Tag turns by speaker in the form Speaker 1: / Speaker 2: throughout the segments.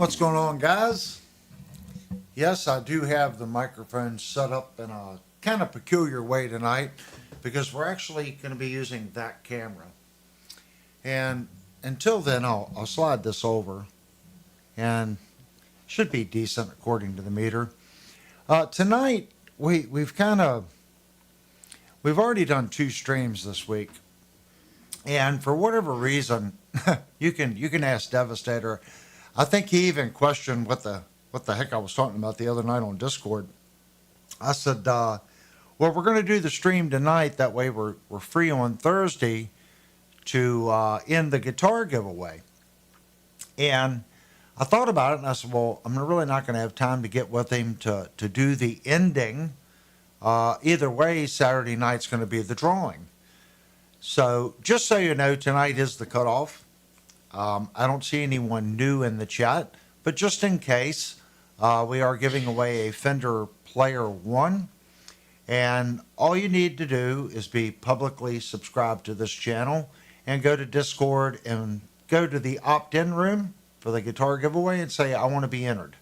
Speaker 1: What's going on, guys? Yes, I do have the microphone set up in a kind of peculiar way tonight because we're actually going to be using that camera. And until then, I'll slide this over and should be decent according to the meter. Tonight, we've already done 2 streams this week. And for whatever reason, you can ask Devastator. I think he even questioned what the heck I was talking about the other night on Discord. I said, well, we're going to do the stream tonight. That way we're free on Thursday to end the guitar giveaway. And I thought about it, and I said, well, I'm really not going to have time to get with him to do the ending. Either way, Saturday night's going to be the drawing. So just so you know, tonight is the cutoff. I don't see anyone new in the chat, but just in case, we are giving away a Fender Player 1. And all you need to do is be publicly subscribed to this channel and go to Discord and go to the opt-in room for the guitar giveaway and say, I want to be entered.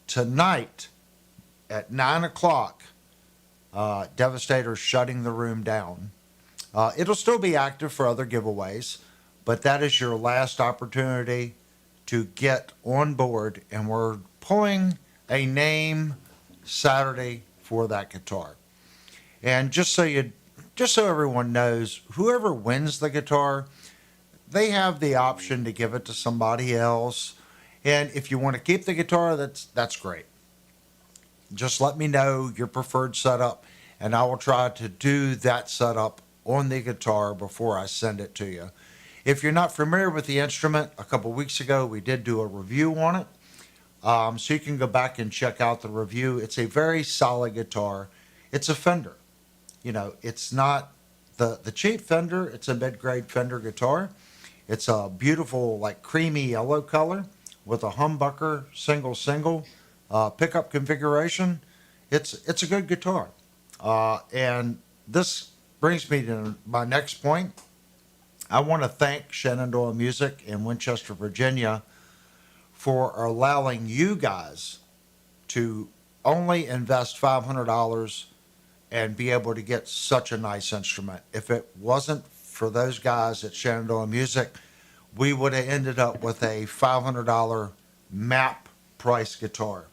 Speaker 1: Tonight at 9 o'clock, Devastator's shutting the room down. It'll still be active for other giveaways, but that is your last opportunity to get on board, and we're pulling a name Saturday for that guitar. And just so everyone knows, whoever wins the guitar, they have the option to give it to somebody else. And if you want to keep the guitar, that's great. Just let me know your preferred setup, and I will try to do that setup on the guitar before I send it to you. If you're not familiar with the instrument, a couple weeks ago we did do a review on it. So you can go back and check out the review. It's a very solid guitar. It's a Fender. You know, it's not the cheap Fender. It's a mid-grade Fender guitar. It's a beautiful, like, creamy yellow color with a humbucker single pickup configuration. It's a good guitar. And this brings me to my next point. I want to thank Shenandoah Music in Winchester, Virginia, for allowing you guys to only invest $500 and be able to get such a nice instrument. If it wasn't for those guys at Shenandoah Music, we would have ended up with a $500 map price guitar.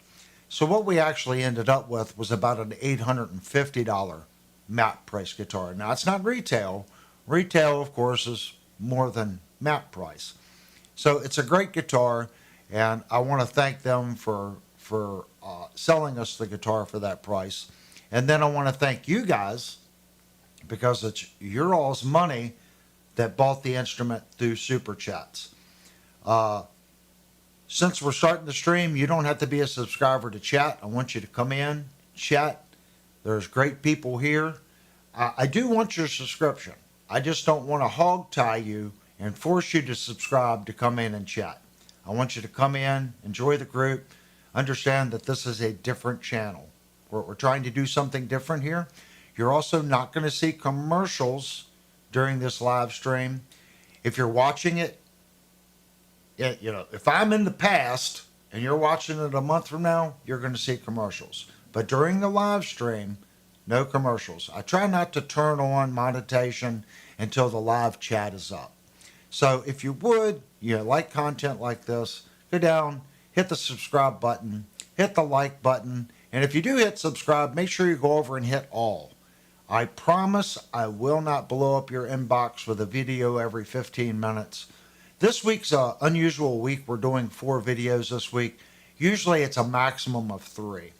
Speaker 1: So what we actually ended up with was about an $850 map price guitar. Now, it's not retail. Retail, of course, is more than map price. So it's a great guitar, and I want to thank them for selling us the guitar for that price. And then I want to thank you guys, because it's your all's money that bought the instrument through Super Chats. Since we're starting the stream, you don't have to be a subscriber to chat. I want you to come in, chat. There's great people here. I do want your subscription. I just don't want to hog tie you and force you to subscribe to come in and chat. I want you to come in, enjoy the group, understand that this is a different channel. We're trying to do something different here. You're also not going to see commercials during this live stream. If you're watching it, you know, if I'm in the past and you're watching it a month from now, you're going to see commercials. But during the live stream, no commercials. I try not to turn on monetization until the live chat is up. So if you would, you like content like this, go down, hit the subscribe button, hit the like button, and if you do hit subscribe, make sure you go over and hit all. I promise I will not blow up your inbox with a video every 15 minutes. This week's an unusual week. We're doing 4 videos this week. Usually it's a maximum of 3.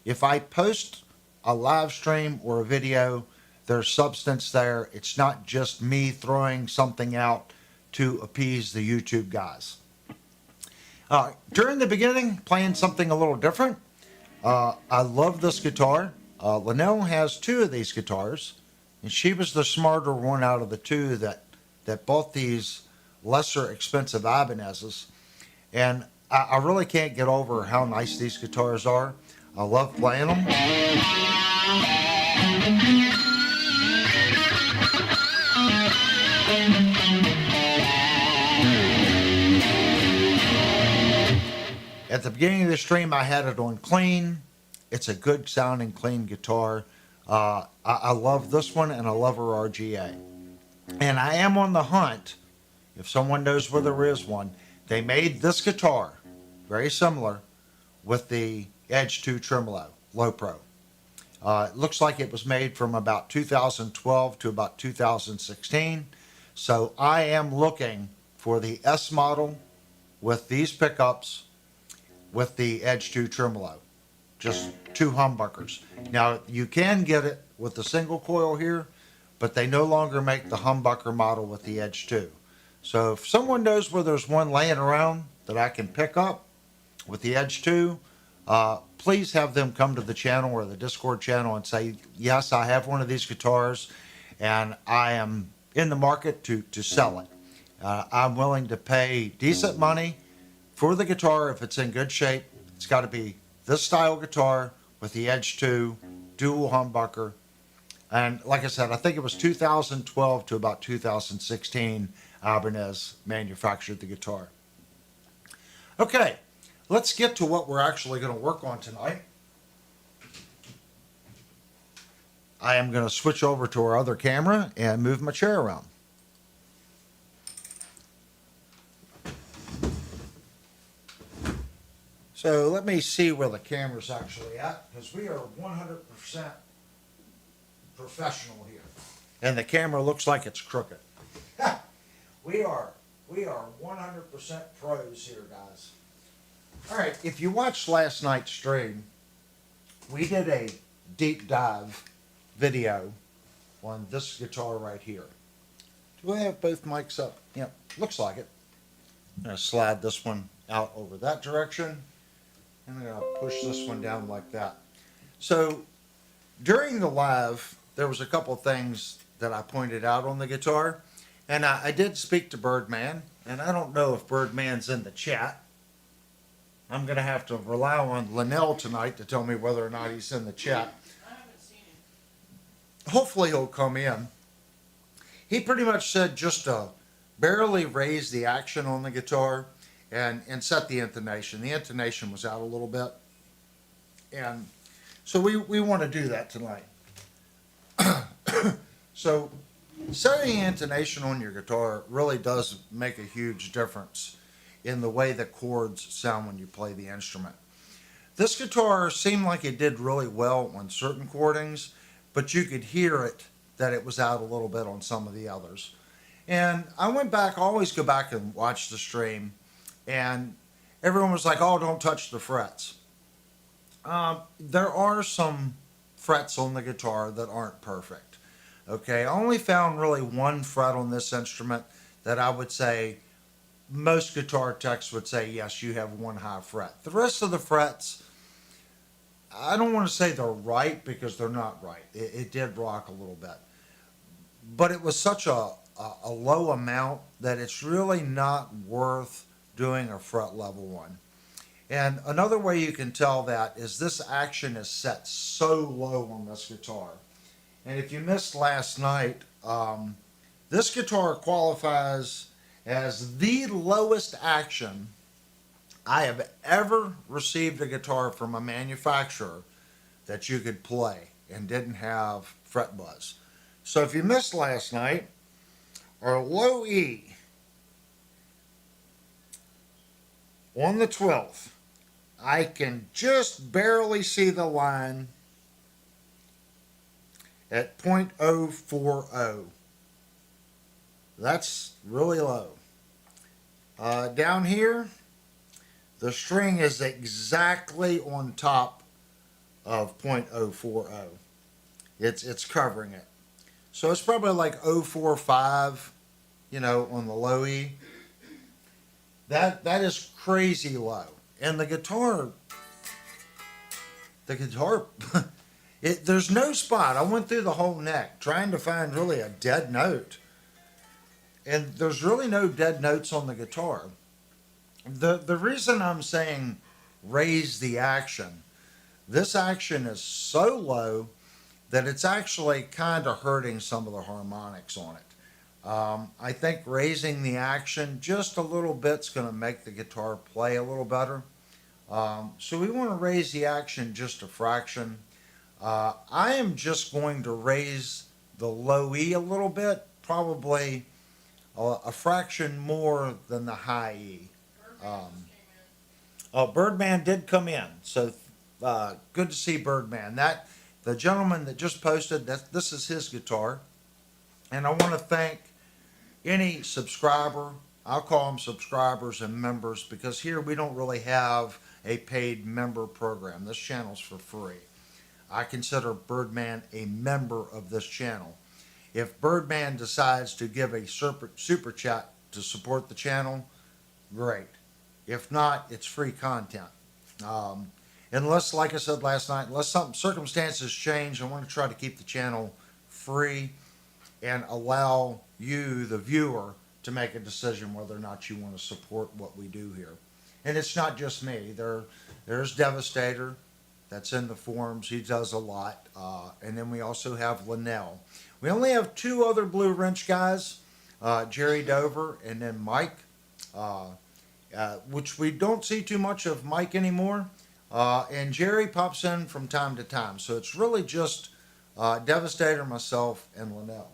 Speaker 1: If I post a live stream or a video, there's substance there. It's not just me throwing something out to appease the YouTube guys. During the beginning, playing something a little different. I love this guitar. Linnell has 2 of these guitars, and she was the smarter one out of the 2 that bought these lesser expensive Ibanez's. And I really can't get over how nice these guitars are. I love playing them. At the beginning of the stream, I had it on clean. It's a good sounding clean guitar. I love this one, and I love her RGA. And I am on the hunt, if someone knows where there is one. They made this guitar, very similar, with the Edge 2 Tremolo, Low Pro. It looks like it was made from about 2012 to about 2016. So I am looking for the S model with these pickups with the Edge 2 Tremolo. Just two humbuckers. Now, you can get it with the single coil here, but they no longer make the humbucker model with the Edge 2. So if someone knows where there's one laying around that I can pick up with the Edge 2, please have them come to the channel or the Discord channel and say, yes, I have one of these guitars and I am in the market to sell it. I'm willing to pay decent money for the guitar if it's in good shape. It's got to be this style guitar with the Edge 2, dual humbucker. And like I said, I think it was 2012 to about 2016 Ibanez manufactured the guitar. Okay, let's get to what we're actually going to work on tonight. I am going to switch over to our other camera and move my chair around. So let me see where the camera's actually at, because we are 100% professional here. And the camera looks like it's crooked. We are 100% pros here, guys. All right, if you watched last night's stream, we did a deep dive video on this guitar right here. Do I have both mics up? Yep, looks like it. I'm going to slide this one out over that direction. And I'm going to push this one down like that. So during the live, there was a couple things that I pointed out on the guitar. And I did speak to Birdman. And I don't know if Birdman's in the chat. I'm going to have to rely on Linnell tonight to tell me whether or not he's in the chat.
Speaker 2: I haven't seen him.
Speaker 1: Hopefully he'll come in. He pretty much said just to barely raise the action on the guitar and set the intonation. The intonation was out a little bit. And so we want to do that tonight. So setting intonation on your guitar really does make a huge difference in the way the chords sound when you play the instrument. This guitar seemed like it did really well on certain chordings, but you could hear it that it was out a little bit on some of the others. And I went back, I always go back and watch the stream, and everyone was like, oh, don't touch the frets. There are some frets on the guitar that aren't perfect. Okay, I only found really one fret on this instrument that I would say most guitar techs would say, yes, you have one high fret. The rest of the frets, I don't want to say they're right because they're not right. It did rock a little bit. But it was such a low amount that it's really not worth doing a fret level one. And another way you can tell that is this action is set so low on this guitar. And if you missed last night, this guitar qualifies as the lowest action I have ever received a guitar from a manufacturer that you could play and didn't have fret buzz. So if you missed last night, our low E on the 12th, I can just barely see the line at 0.040. That's really low. Down here, the string is exactly on top of 0.040. It's covering it. So it's probably like 0.45, on the low E. That is crazy low. And the guitar, there's no spot. I went through the whole neck trying to find really a dead note. And there's really no dead notes on the guitar. The reason I'm saying raise the action, this action is so low that it's actually kind of hurting some of the harmonics on it. I think raising the action just a little bit's going to make the guitar play a little better. So we want to raise the action just a fraction. I am just going to raise the low E a little bit, probably a fraction more than the high E.
Speaker 2: Birdman
Speaker 1: Um,
Speaker 2: just came in.
Speaker 1: Oh, Birdman did come in, so good to see Birdman. That the gentleman that just posted that this is his guitar, and I want to thank any subscriber. I'll call them subscribers and members because here we don't really have a paid member program. This channel's for free. I consider Birdman a member of this channel. If Birdman decides to give a super chat to support the channel, great. If not, it's free content. Unless, like I said last night, unless some circumstances change, I want to try to keep the channel free and allow you, the viewer, to make a decision whether or not you want to support what we do here. And it's not just me. There's Devastator, that's in the forums. He does a lot. And then we also have Linnell. We only have two other Blue Wrench guys, Jerry Dover and then Mike, which we don't see too much of Mike anymore. And Jerry pops in from time to time. So it's really just Devastator, myself, and Linnell.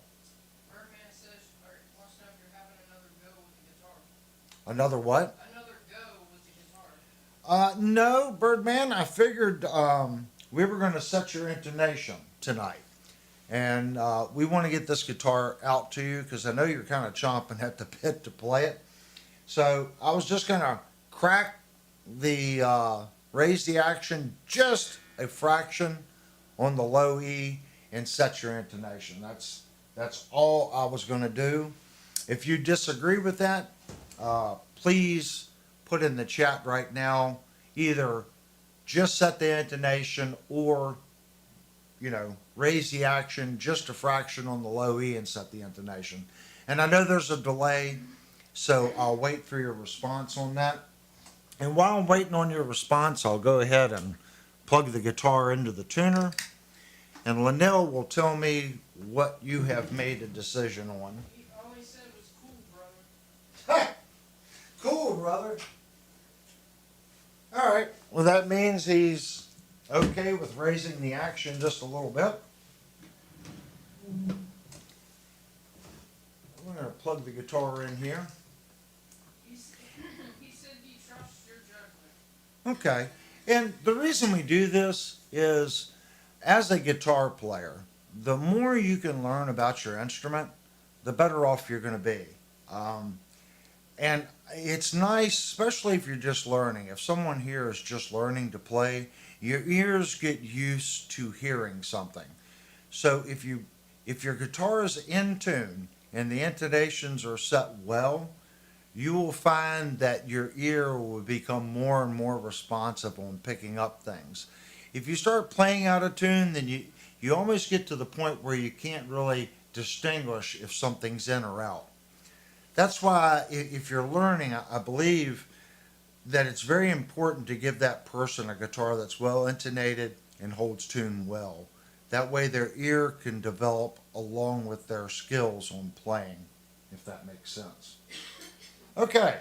Speaker 2: Birdman says, or wants to know if you're having another go with the guitar.
Speaker 1: Another what?
Speaker 2: Another go with the guitar.
Speaker 1: No, Birdman. I figured we were going to set your intonation tonight. And we want to get this guitar out to you because I know you're kind of chomping at the bit to play it. So I was just going to crack the, raise the action just a fraction on the low E and set your intonation. That's all I was going to do. If you disagree with that, please put in the chat right now either just set the intonation or, raise the action just a fraction on the low E and set the intonation. And I know there's a delay, so I'll wait for your response on that. And while I'm waiting on your response, I'll go ahead and plug the guitar into the tuner. And Linnell will tell me what you have made a decision on.
Speaker 2: All he said was cool, brother.
Speaker 1: Cool, brother. All right. Well, that means he's okay with raising the action just a little bit. We're going to plug the guitar in here.
Speaker 2: He said he trusts your judgment.
Speaker 1: Okay. And the reason we do this is as a guitar player, the more you can learn about your instrument, the better off you're going to be. And it's nice, especially if you're just learning. If someone here is just learning to play, your ears get used to hearing something. So if your guitar is in tune and the intonations are set well, you will find that your ear will become more and more responsive on picking up things. If you start playing out of tune, then you almost get to the point where you can't really distinguish if something's in or out. That's why if you're learning, I believe that it's very important to give that person a guitar that's well intonated and holds tune well. That way their ear can develop along with their skills on playing, if that makes sense. Okay,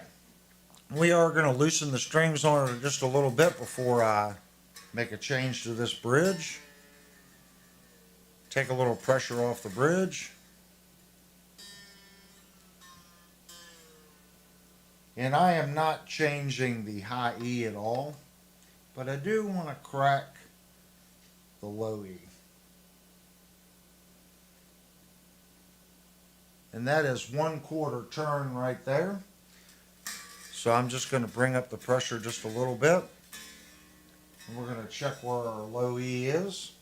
Speaker 1: we are going to loosen the strings on it just a little bit before I make a change to this bridge. Take a little pressure off the bridge. And I am not changing the high E at all, but I do want to crack the low E. And that is 1/4 turn right there. So I'm just going to bring up the pressure just a little bit. And we're going to check where our low E is.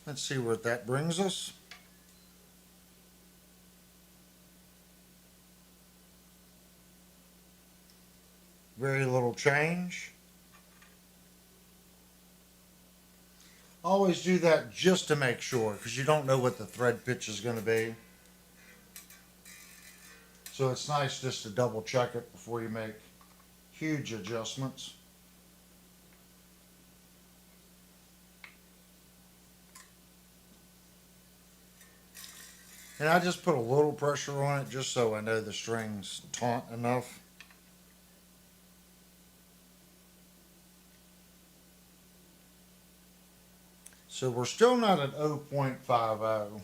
Speaker 1: Let's see what that brings us. Very little change. Always do that just to make sure, because you don't know what the thread pitch is going to be. So it's nice just to double check it before you make huge adjustments. And I just put a little pressure on it just so I know the string's taut enough. So we're still not at 0.50.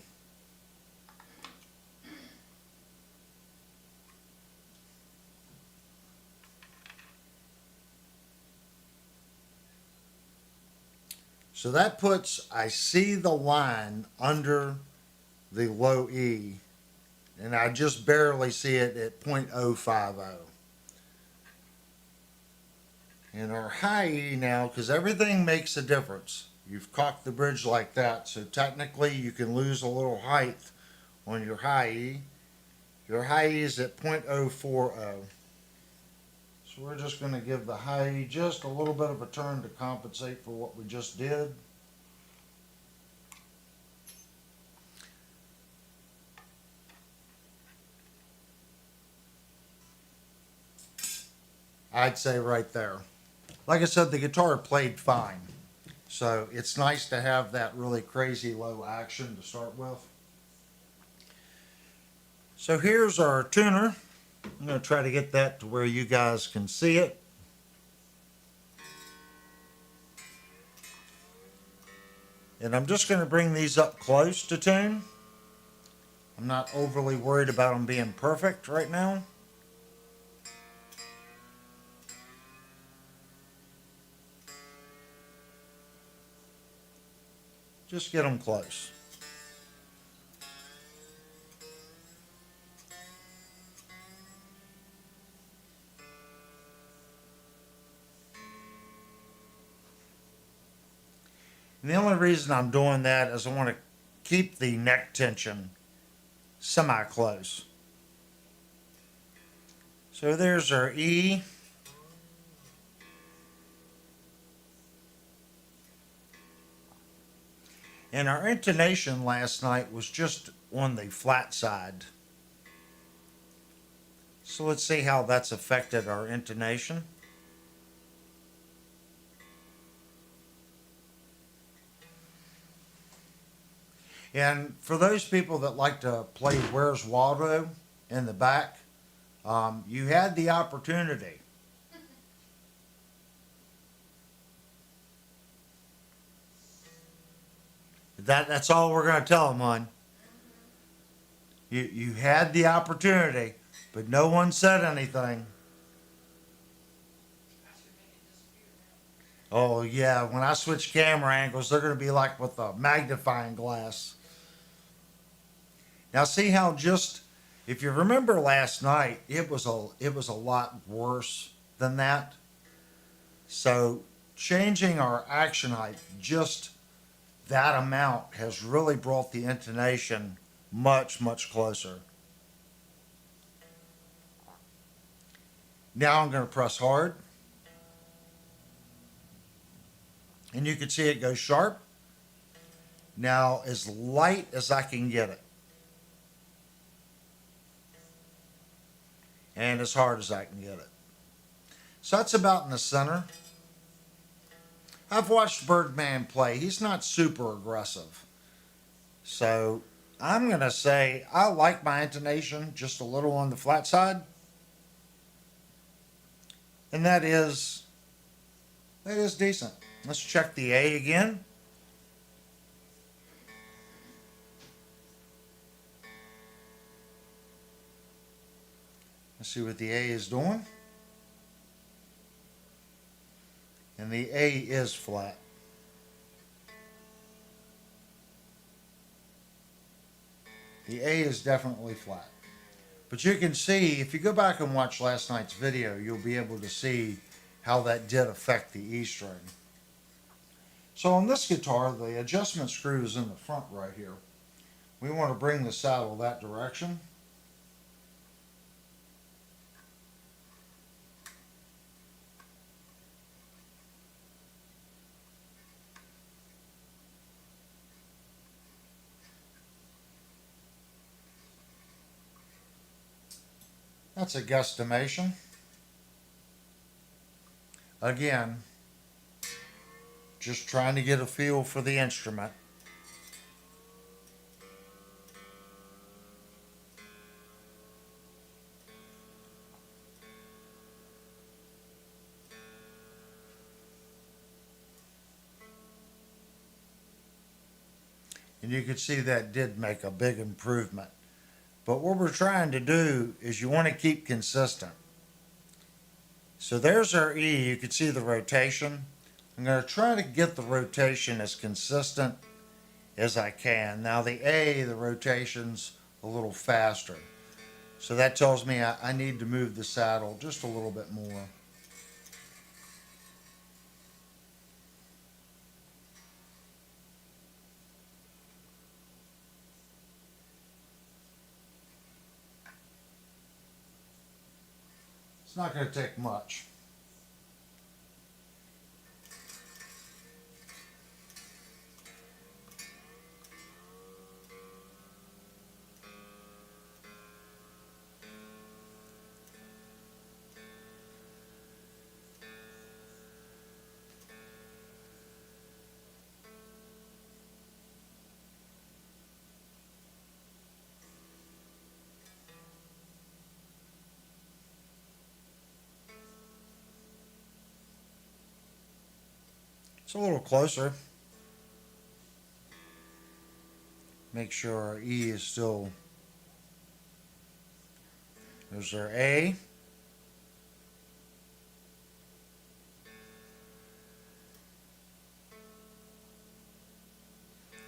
Speaker 1: So that puts, I see the line under the low E, and I just barely see it at 0.050. And our high E now, because everything makes a difference. You've cocked the bridge like that, so technically you can lose a little height on your high E. Your high E is at 0.040. So we're just going to give the high E just a little bit of a turn to compensate for what we just did. I'd say right there. Like I said, the guitar played fine. So it's nice to have that really crazy low action to start with. So here's our tuner. I'm going to try to get that to where you guys can see it. And I'm just going to bring these up close to tune. I'm not overly worried about them being perfect right now. Just get them close. And the only reason I'm doing that is I want to keep the neck tension semi-close. So there's our E. And our intonation last night was just on the flat side. So let's see how that's affected our intonation. And for those people that like to play Where's Waldo in the back, you had the opportunity. That's all we're going to tell them, hon. You had the opportunity, but no one said anything.
Speaker 2: I should make it disappear now.
Speaker 1: Oh yeah, when I switch camera angles, they're going to be like with a magnifying glass. Now see how just, if you remember last night, it was a lot worse than that. So changing our action height just that amount has really brought the intonation much, much closer. Now I'm going to press hard. And you can see it go sharp. Now as light as I can get it. And as hard as I can get it. So that's about in the center. I've watched Birdman play. He's not super aggressive. So I'm going to say I like my intonation just a little on the flat side. And that is decent. Let's check the A again. Let's see what the A is doing. And the A is flat. The A is definitely flat. But you can see, if you go back and watch last night's video, you'll be able to see how that did affect the E string. So on this guitar, the adjustment screw is in the front right here. We want to bring the saddle that direction. That's a guesstimation. Again, just trying to get a feel for the instrument. And you can see that did make a big improvement. But what we're trying to do is you want to keep consistent. So there's our E. You can see the rotation. I'm going to try to get the rotation as consistent as I can. Now the A, the rotation's a little faster. So that tells me I need to move the saddle just a little bit more. It's not going to take much. It's a little closer. Make sure our E is still. There's our A.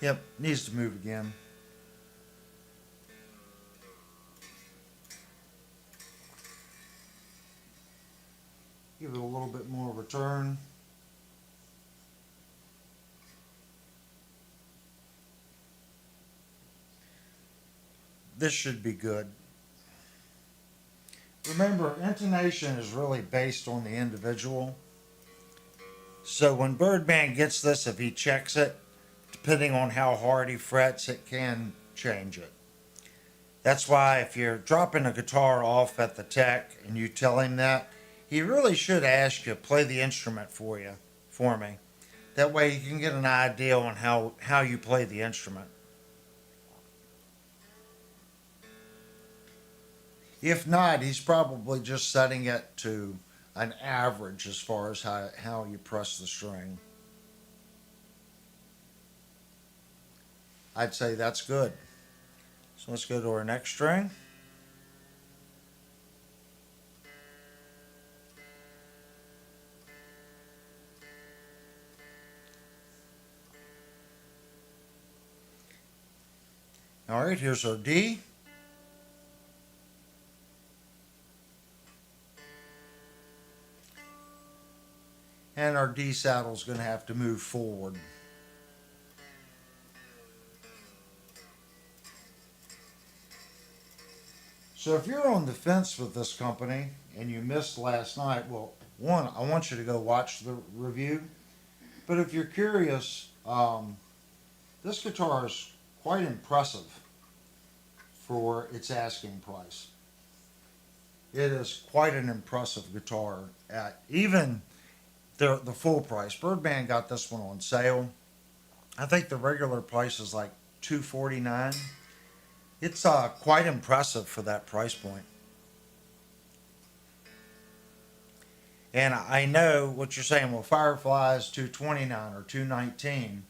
Speaker 1: Yep, needs to move again. Give it a little bit more return. This should be good. Remember, intonation is really based on the individual. So when Birdman gets this, if he checks it, depending on how hard he frets, it can change it. That's why if you're dropping a guitar off at the tech and you tell him that, he really should ask you, play the instrument for me. That way you can get an idea on how you play the instrument. If not, he's probably just setting it to an average as far as how you press the string. I'd say that's good. So let's go to our next string. All right, here's our D. And our D saddle is going to have to move forward. So if you're on the fence with this company and you missed last night, well, one, I want you to go watch the review. But if you're curious, this guitar is quite impressive for its asking price. It is quite an impressive guitar at even the full price. Birdman got this one on sale. I think the regular price is like $249. It's quite impressive for that price point. And I know what you're saying. Well, Firefly is $229 or $219.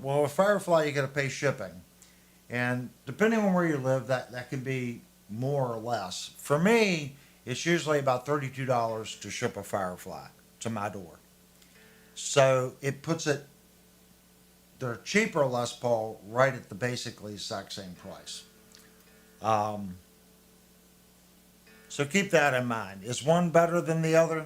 Speaker 1: Well, with Firefly, you got to pay shipping, and depending on where you live, that can be more or less. For me, it's usually about $32 to ship a Firefly to my door. So it puts it, the cheaper Les Paul, right at the basically exact same price. So keep that in mind. Is one better than the other?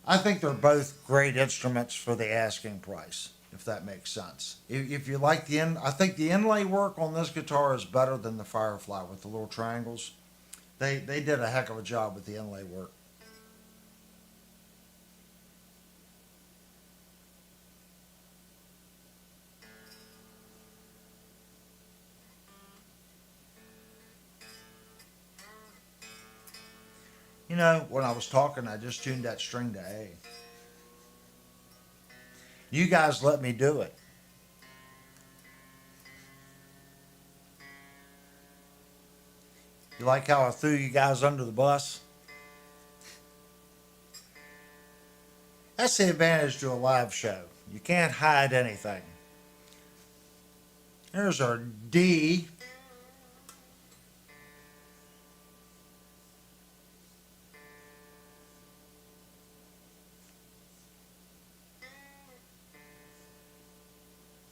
Speaker 1: I think they're both great instruments for the asking price, if that makes sense. If you like I think the inlay work on this guitar is better than the Firefly with the little triangles. They did a heck of a job with the inlay work. You know, when I was talking, I just tuned that string to A. You guys let me do it. You like how I threw you guys under the bus? That's the advantage to a live show. You can't hide anything. There's our D.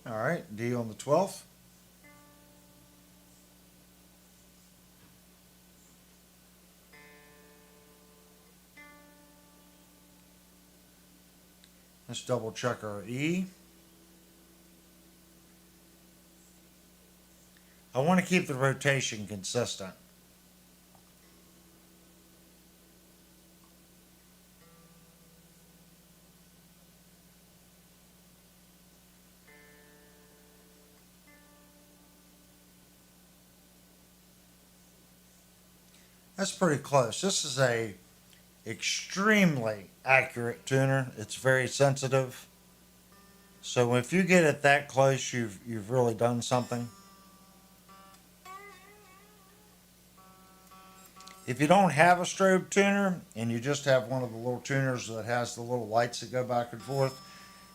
Speaker 1: All right, D on the 12th. Let's double check our E. I want to keep the rotation consistent. That's pretty close. This is a extremely accurate tuner. It's very sensitive. So if you get it that close, you've really done something. If you don't have a strobe tuner and you just have one of the little tuners that has the little lights that go back and forth,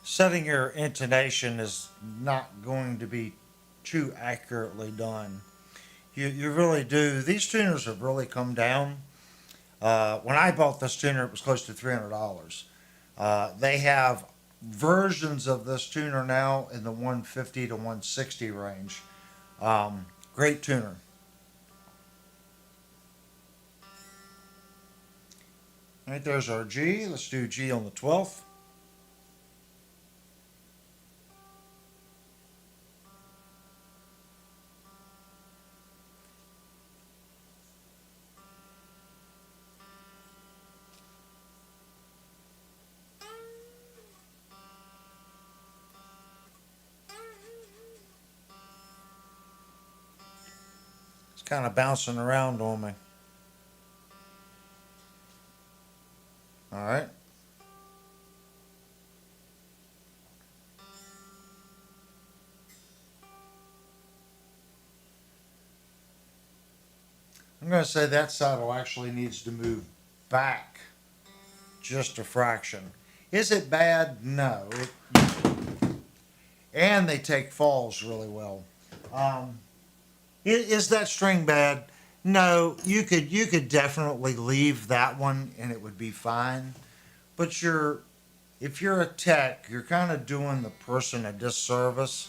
Speaker 1: setting your intonation is not going to be too accurately done. You really do. These tuners have really come down. When I bought this tuner, it was close to $300. They have versions of this tuner now in the 150 to 160 range. Great tuner. All right, there's our G. Let's do G on the 12th. It's kind of bouncing around on me. All right. I'm going to say that saddle actually needs to move back just a fraction. Is it bad? No. And they take falls really well. Is that string bad? No. You could definitely leave that one and it would be fine. But if you're a tech, you're kind of doing the person a disservice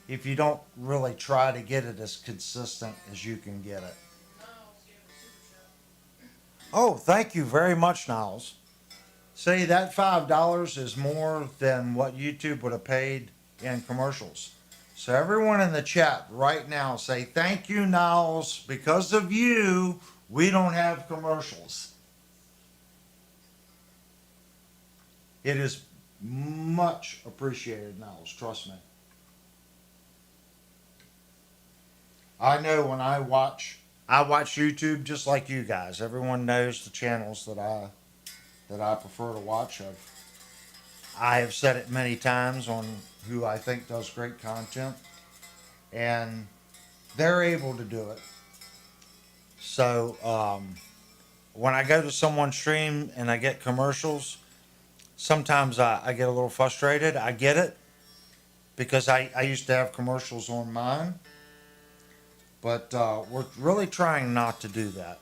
Speaker 1: if you don't really try to get it as consistent as you can get it.
Speaker 2: Niles gave a super chat.
Speaker 1: Oh, thank you very much, Niles. See, that $5 is more than what YouTube would have paid in commercials. So everyone in the chat right now say thank you, Niles. Because of you, we don't have commercials. It is much appreciated, Niles. Trust me. I know when I watch YouTube just like you guys. Everyone knows the channels that I prefer to watch. I have said it many times on who I think does great content, and they're able to do it. So when I go to someone's stream and I get commercials, sometimes I get a little frustrated. I get it because I used to have commercials on mine, but we're really trying not to do that.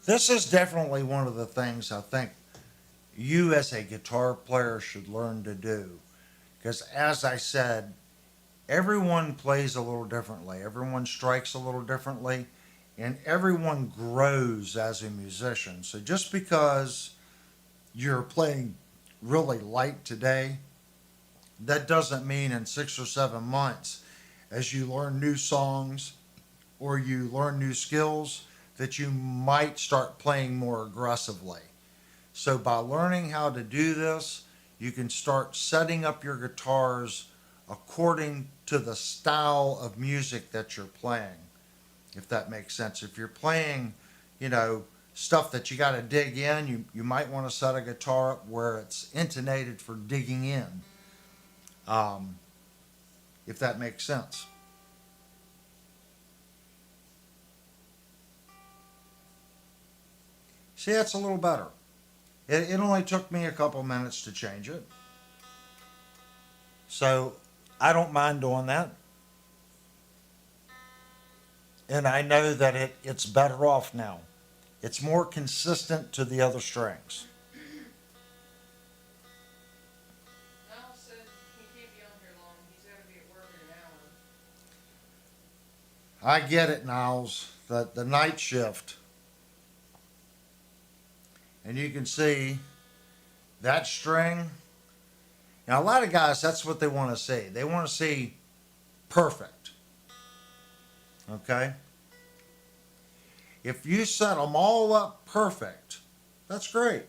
Speaker 1: This is definitely one of the things I think you as a guitar player should learn to do. Because as I said, everyone plays a little differently, everyone strikes a little differently, and everyone grows as a musician. So just because you're playing really light today, that doesn't mean in 6 or 7 months, as you learn new songs or you learn new skills, that you might start playing more aggressively. So by learning how to do this, you can start setting up your guitars according to the style of music that you're playing, if that makes sense. If you're playing, you know, stuff that you got to dig in, you might want to set a guitar up where it's intonated for digging in, um, if that makes sense. See, that's a little better. It only took me a couple minutes to change it. So I don't mind doing that. And I know that it's better off now. It's more consistent to the other strings.
Speaker 2: Niles said he can't be on here long. He's got to be at work in an hour.
Speaker 1: I get it, Niles. The night shift. And you can see that string. Now, a lot of guys, that's what they want to see. They want to see perfect. Okay? If you set them all up perfect, that's great.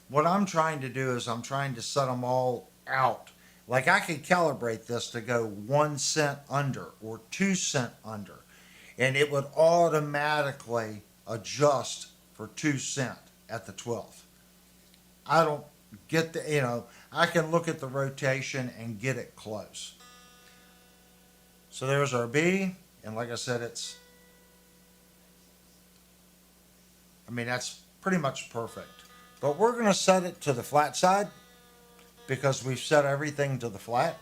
Speaker 1: What I'm trying to do is I'm trying to set them all out. Like I could calibrate this to go 1 cent under or 2 cent under, and it would automatically adjust for 2 cent at the 12th. I don't get I can look at the rotation and get it close. So there's our B, and like I said, that's pretty much perfect. But we're going to set it to the flat side because we've set everything to the flat.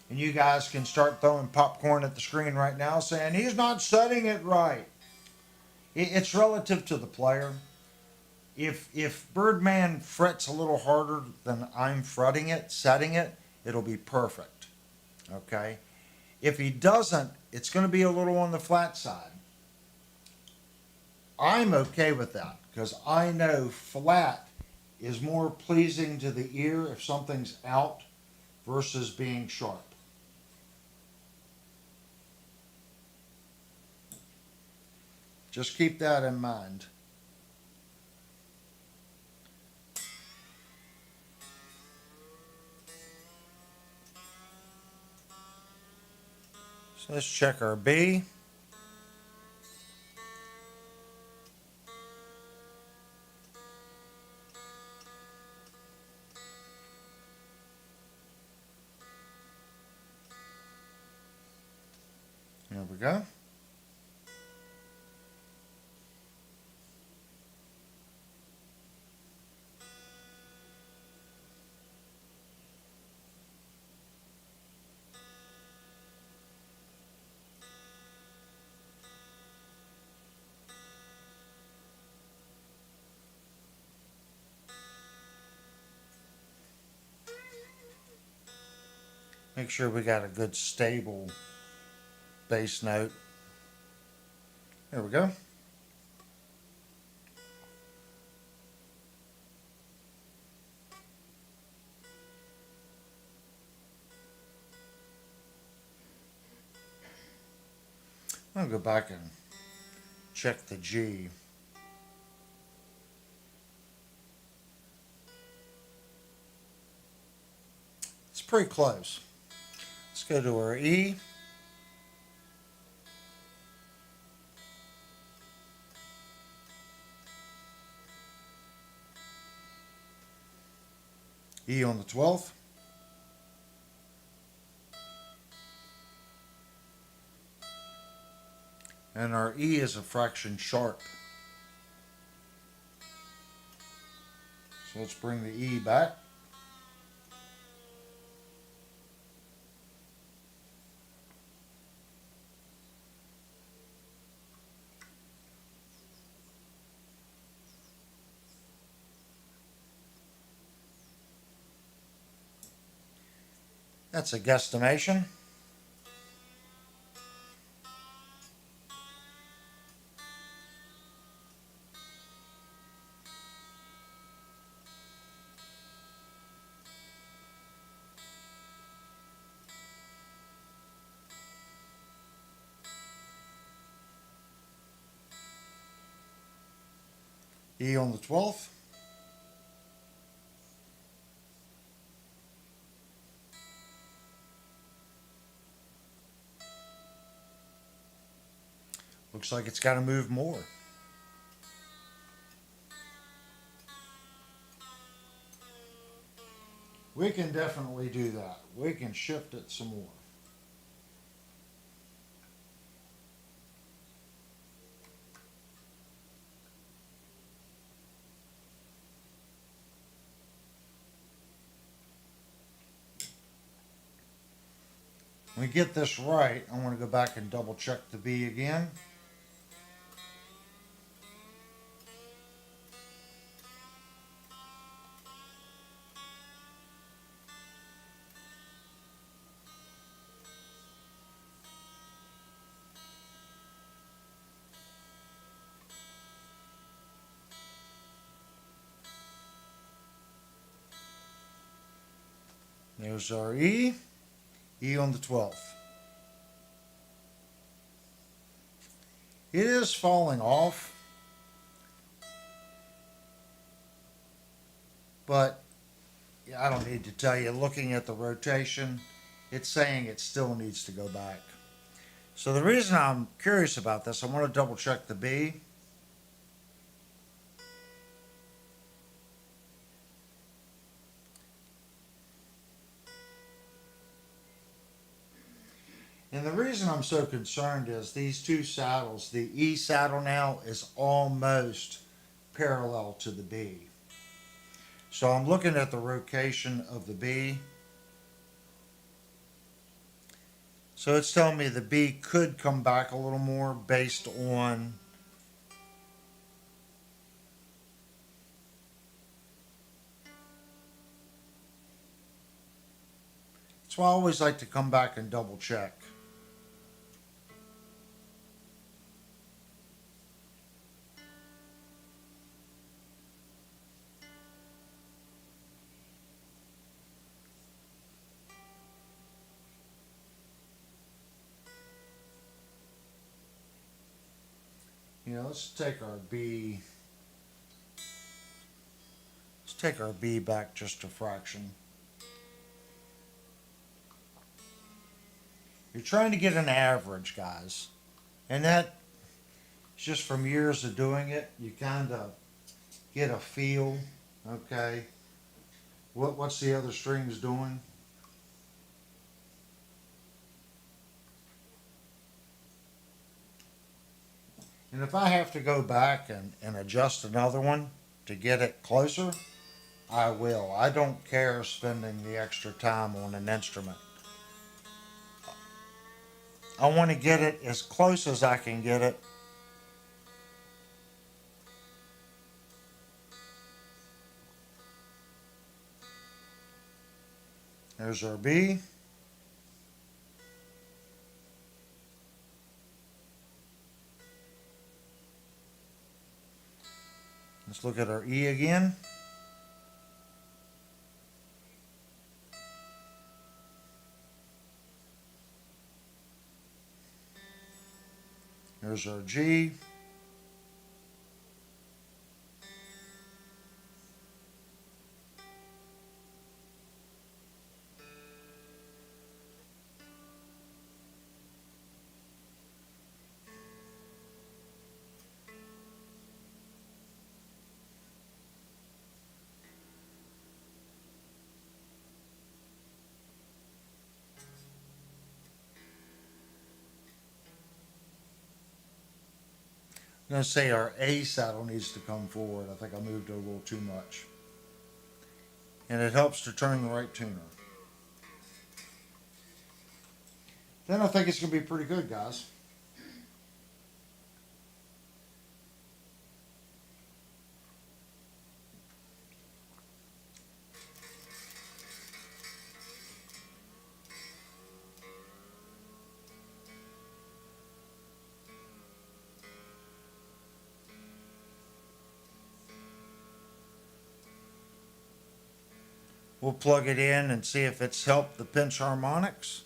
Speaker 1: And you guys can start throwing popcorn at the screen right now saying, he's not setting it right. It's relative to the player. If Birdman frets a little harder than I'm fretting it, setting it, it'll be perfect. Okay? If he doesn't, it's going to be a little on the flat side. I'm okay with that because I know flat is more pleasing to the ear if something's out versus being sharp. Just keep that in mind. So let's check our B. There we go. Make sure we got a good stable bass note. There we go. I'll go back and check the G. It's pretty close. Let's go to our E. E on the 12th. And our E is a fraction sharp. So let's bring the E back. That's a guesstimation. E on the 12th. We'll Looks like it's got to move more. We can definitely do that. We can shift it some more. When we get this right, I want to go back and double check the B again. There's our E. E on the 12th. It is falling off, but I don't need to tell you, looking at the rotation, it's saying it still needs to go back. So the reason I'm curious about this, I want to double check the B. And the reason I'm so concerned is these two saddles, the E saddle now is almost parallel to the B. So I'm looking at the rotation of the B. So it's telling me the B could come back a little more based on that's why I always like to come back and double check. Let's take our B. Let's take our B back just a fraction. You're trying to get an average, guys. And that is just from years of doing it. You kind of get a feel, okay? What's the other strings doing? And if I have to go back and adjust another one to get it closer, I will. I don't care spending the extra time on an instrument. I want to get it as close as I can get it. There's our B. Let's look at our E again. There's our G. I'm going to say our A saddle needs to come forward. I think I moved it a little too much. And it helps to turn the right tuner. Then I think it's going to be pretty good, guys. We'll plug it in and see if it's helped the pinch harmonics.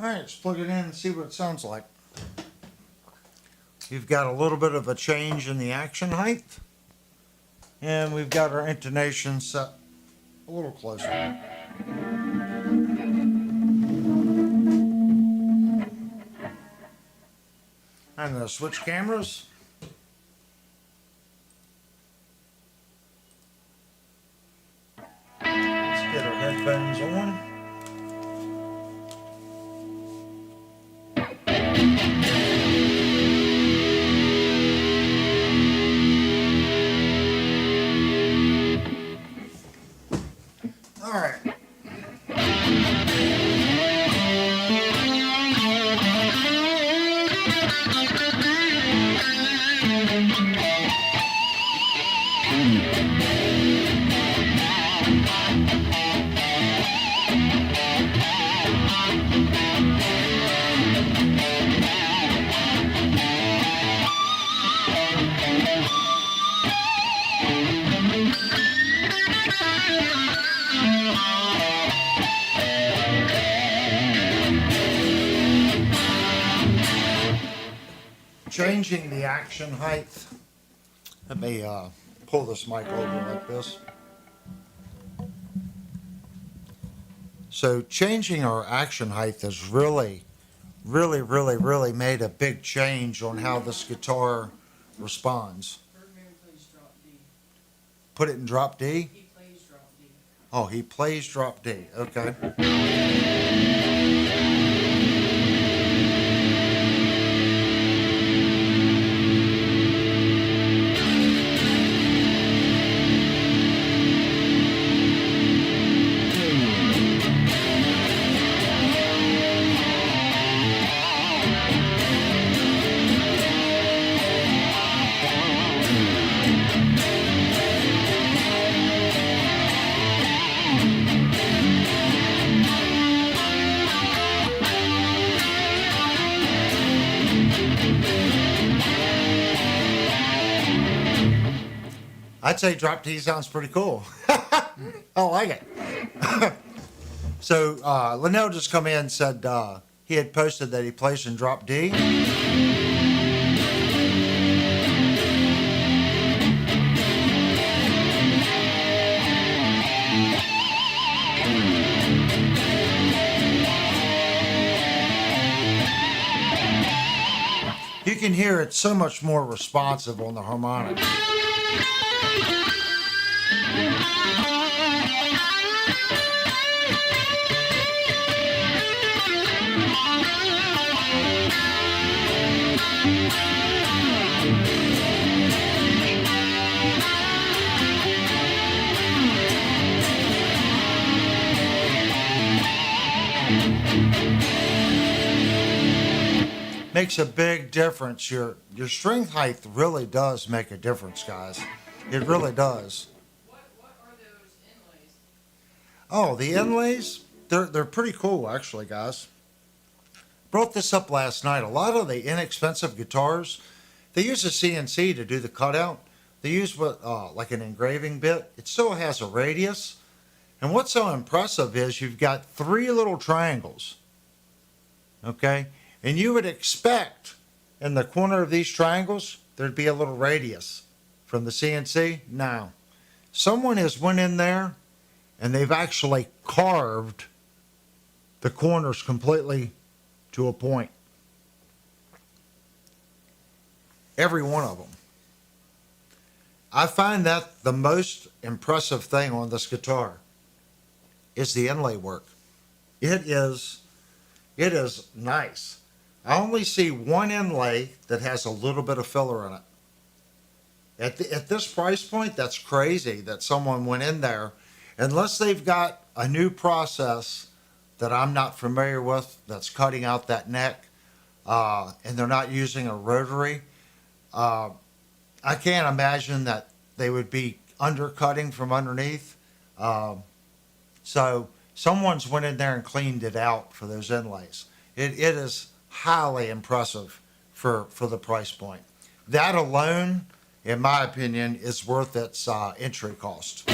Speaker 1: All right, let's plug it in and see what it sounds like. You've got a little bit of a change in the action height. And we've got our intonation set a little closer. I'm going to switch cameras. Let's get our headphones on. All right. Changing the action height. Let me pull this mic over like this. So changing our action height has really made a big change on how this guitar responds.
Speaker 2: Birdman plays drop D.
Speaker 1: Put it in drop D?
Speaker 2: He plays drop D.
Speaker 1: Oh, he plays drop D. Okay. I'd say drop D sounds pretty cool. I like it. So Linnell just come in and said he had posted that he plays in drop D. You can hear it's so much more responsive on the harmonic. Makes a big difference. Your string height really does make a difference, guys. It really does.
Speaker 2: What are those inlays?
Speaker 1: Oh, the inlays? They're pretty cool, actually, guys. Brought this up last night. A lot of the inexpensive guitars, they use a CNC to do the cutout. They use what like an engraving bit. It still has a radius. And what's so impressive is you've got 3 little triangles. Okay? And you would expect in the corner of these triangles, there'd be a little radius from the CNC. No. Someone has went in there and they've actually carved the corners completely to a point. Every one of them. I find that the most impressive thing on this guitar is the inlay work. It is nice. I only see one inlay that has a little bit of filler in it. At this price point, that's crazy that someone went in there, unless they've got a new process that I'm not familiar with that's cutting out that neck, and they're not using a rotary. I can't imagine that they would be undercutting from underneath. So someone's went in there and cleaned it out for those inlays. It is highly impressive for the price point. That alone, in my opinion, is worth its entry cost.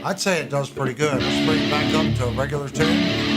Speaker 1: I'd say it does pretty good. Let's bring it back up to a regular tune.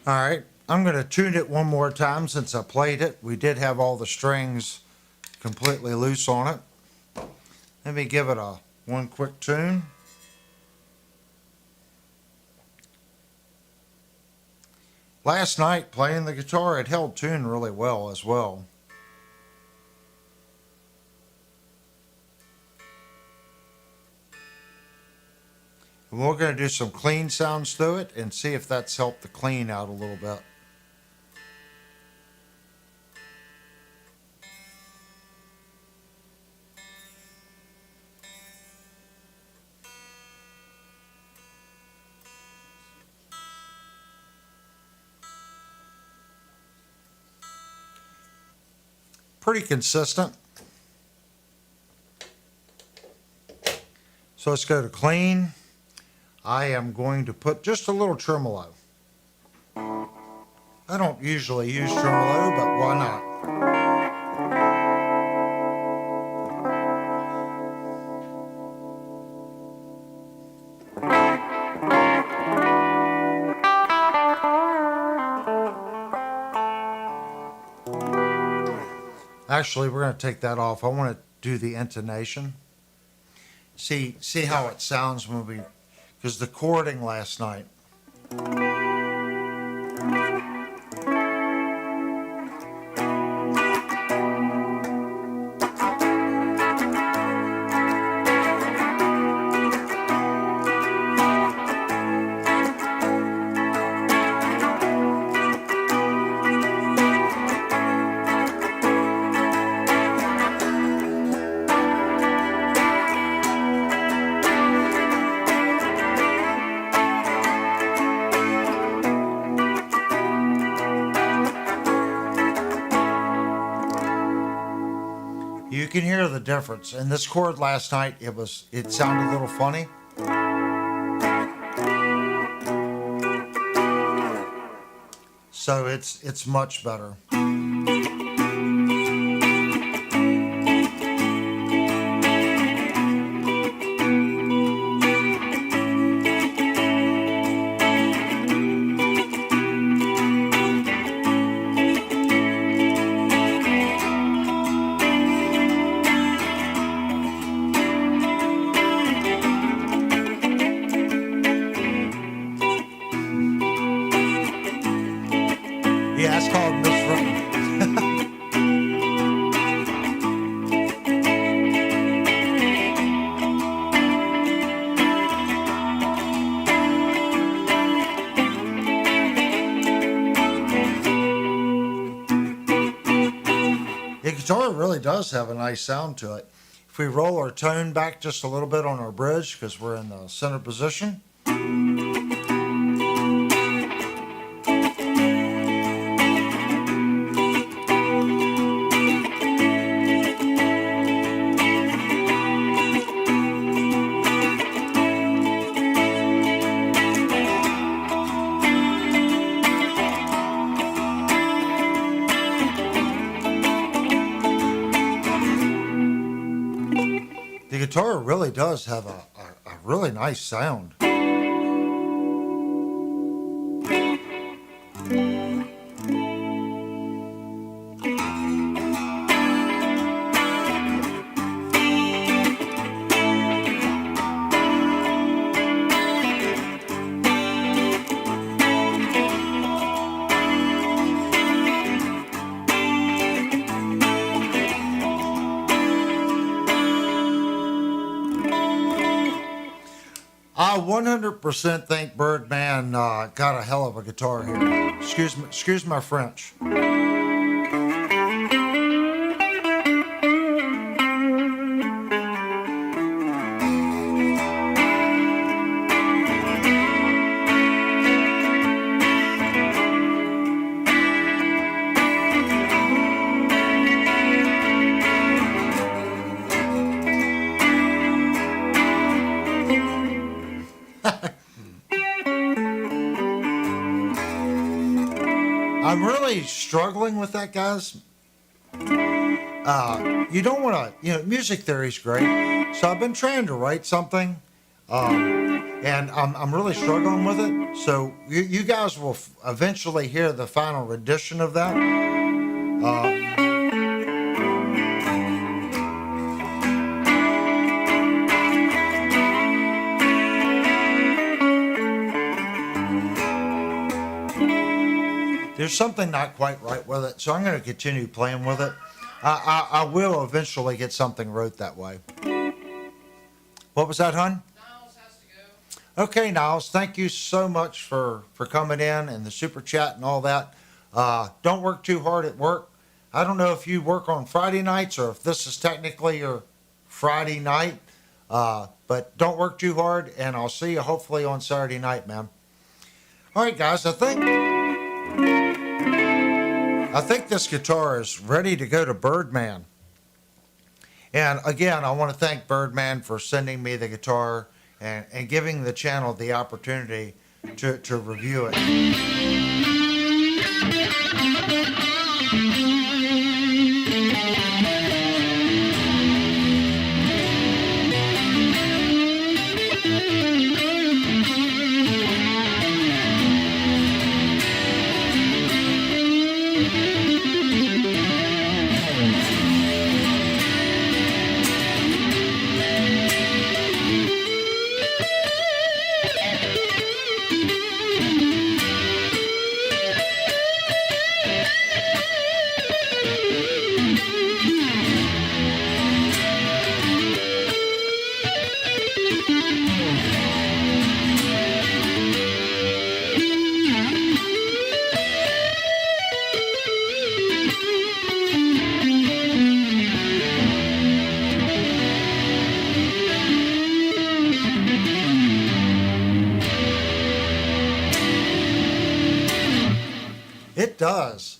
Speaker 1: All right, I'm going to tune it one more time since I played it. We did have all the strings completely loose on it. Let me give it a one quick tune. Last night playing the guitar, it held tune really well as well. And we're going to do some clean sounds to it and see if that's helped the clean out a little bit. Pretty consistent. So let's go to clean. I am going to put just a little tremolo. I don't usually use tremolo, but why not? Actually, we're going to take that off. I want to do the intonation. See how it sounds when we, because the chording last night. You can hear the difference. In this chord last night, it sounded a little funny. So it's much better. Yeah, it's called miswritten. The guitar really does have a nice sound to it. If we roll our tone back just a little bit on our bridge, because we're in the center position. The guitar really does have a really nice sound. I 100% think Birdman got a hell of a guitar here. Excuse my French. really struggling with that, guys. You don't want to, music theory is great. So I've been trying to write something, and I'm really struggling with it. So you guys will eventually hear the final rendition of that. There's something not quite right with it, so I'm going to continue playing with it. I will eventually get something wrote that way. What was that, hon?
Speaker 2: Niles has to go.
Speaker 1: Okay, Niles, thank you so much for coming in and the super chat and all that. Don't work too hard at work. I don't know if you work on Friday nights or if this is technically your Friday night, but don't work too hard, and I'll see you hopefully on Saturday night, man. All right, guys, I think this guitar is ready to go to Birdman. And again, I want to thank Birdman for sending me the guitar and giving the channel the opportunity to review it. It does.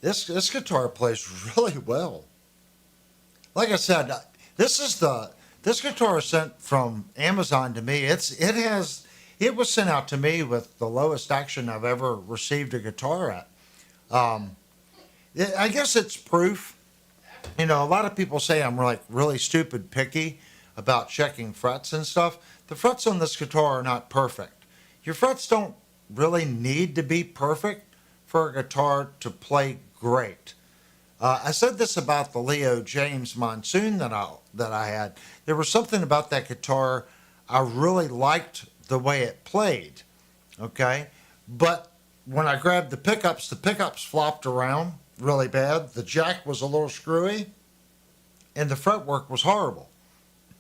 Speaker 1: This guitar plays really well. Like I said, this guitar is sent from Amazon to me. It was sent out to me with the lowest action I've ever received a guitar at. I guess it's proof. A lot of people say I'm like really stupid picky about checking frets and stuff. The frets on this guitar are not perfect. Your frets don't really need to be perfect for a guitar to play great. I said this about the Leo James Monsoon that I had. There was something about that guitar I really liked the way it played. Okay, but when I grabbed the pickups flopped around really bad. The jack was a little screwy, and the fretwork was horrible.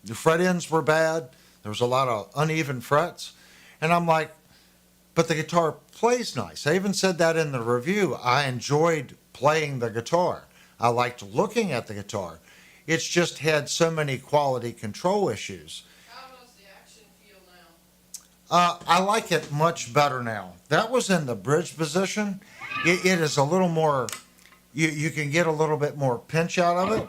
Speaker 1: The fret ends were bad. There was a lot of uneven frets, and I'm like, but the guitar plays nice. I even said that in the review. I enjoyed playing the guitar. I liked looking at the guitar. It's just had so many quality control issues.
Speaker 2: How does the action feel now?
Speaker 1: I like it much better now. That was in the bridge position. It is a little more, you can get a little bit more pinch out of it.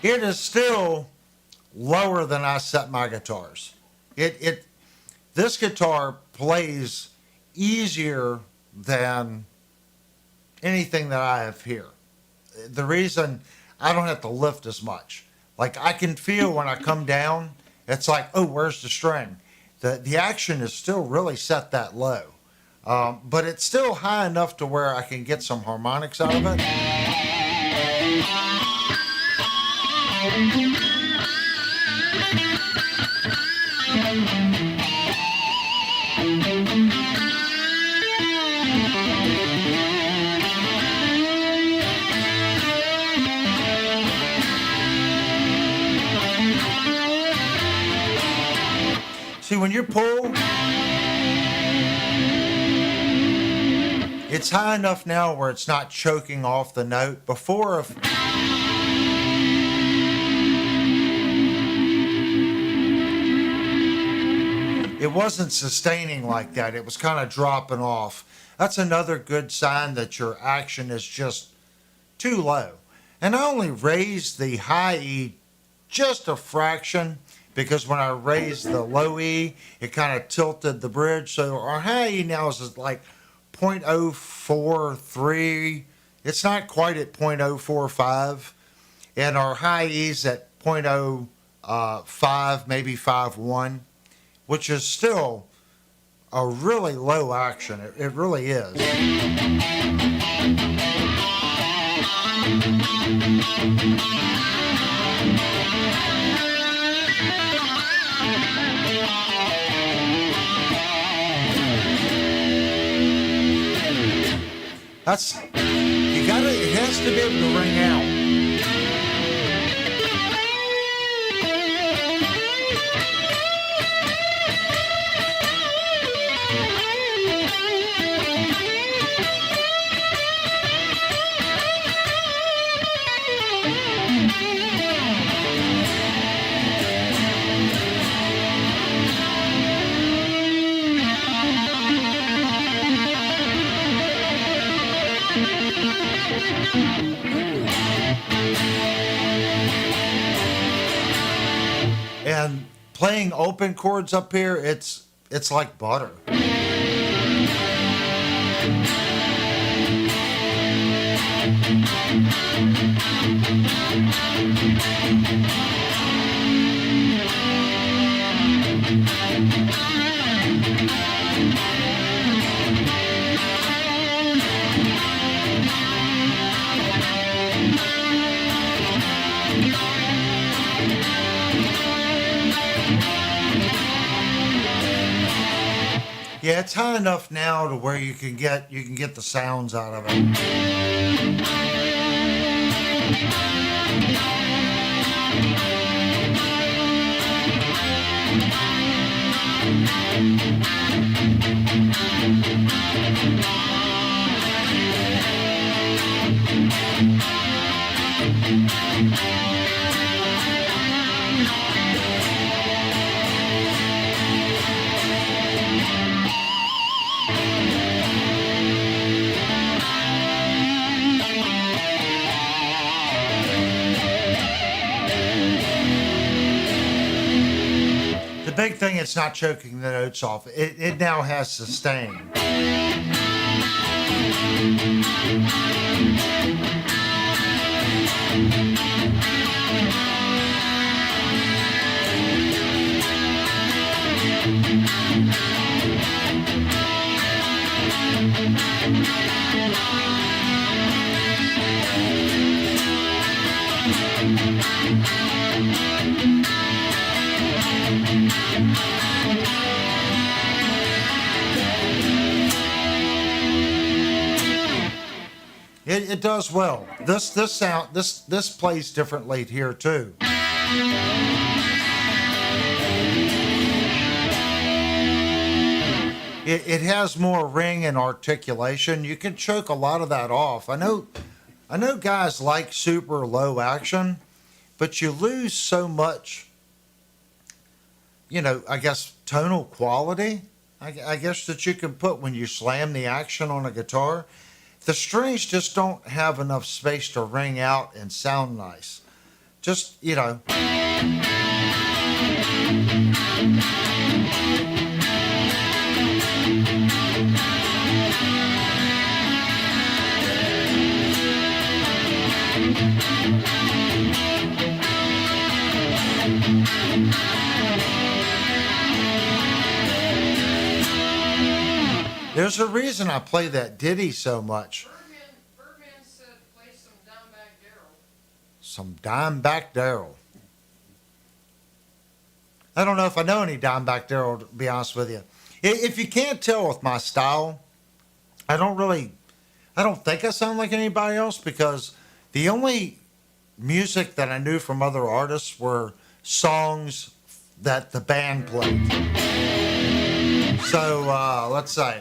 Speaker 1: It is still lower than I set my guitars. This guitar plays easier than anything that I have here. The reason I don't have to lift as much. Like I can feel when I come down, it's like, oh, where's the string? The action is still really set that low. But it's still high enough to where I can get some harmonics out of it. See, when you pull, it's high enough now where it's not choking off the note. Before, if it it wasn't sustaining like that. It was kind of dropping off. That's another good sign that your action is just too low. And I only raised the high E just a fraction because when I raised the low E, it kind of tilted the bridge. So our high E now is like 0.043. It's not quite at 0.045. And our high E is at 0.05, maybe 5.1, which is still a really low action. It really is. It has to be able to ring out. And playing open chords up here, it's like butter. Yeah, it's high enough now to where you can get the sounds out of it. The big thing, it's not choking the notes off. It now has sustain. It does well. This plays differently here too. It has more ring and articulation. You can choke a lot of that off. I know guys like super low action, but you lose so much, I guess tonal quality, I guess that you can put when you slam the action on a guitar. The strings just don't have enough space to ring out and sound nice. Just, There's a reason I play that ditty so much.
Speaker 2: Birdman said play some Dimeback Darrell.
Speaker 1: Some Dimeback Darrell. I don't know if I know any Dimeback Darrell, to be honest with you. If you can't tell with my style, I don't think I sound like anybody else because the only music that I knew from other artists were songs that the band played. So let's say.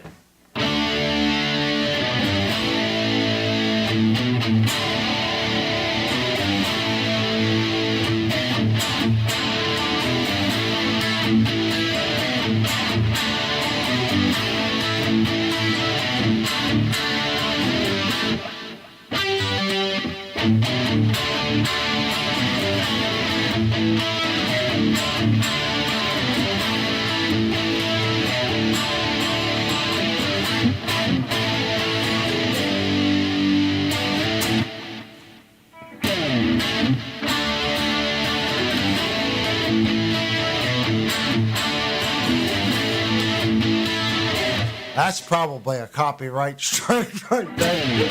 Speaker 1: That's probably a copyright strike right there.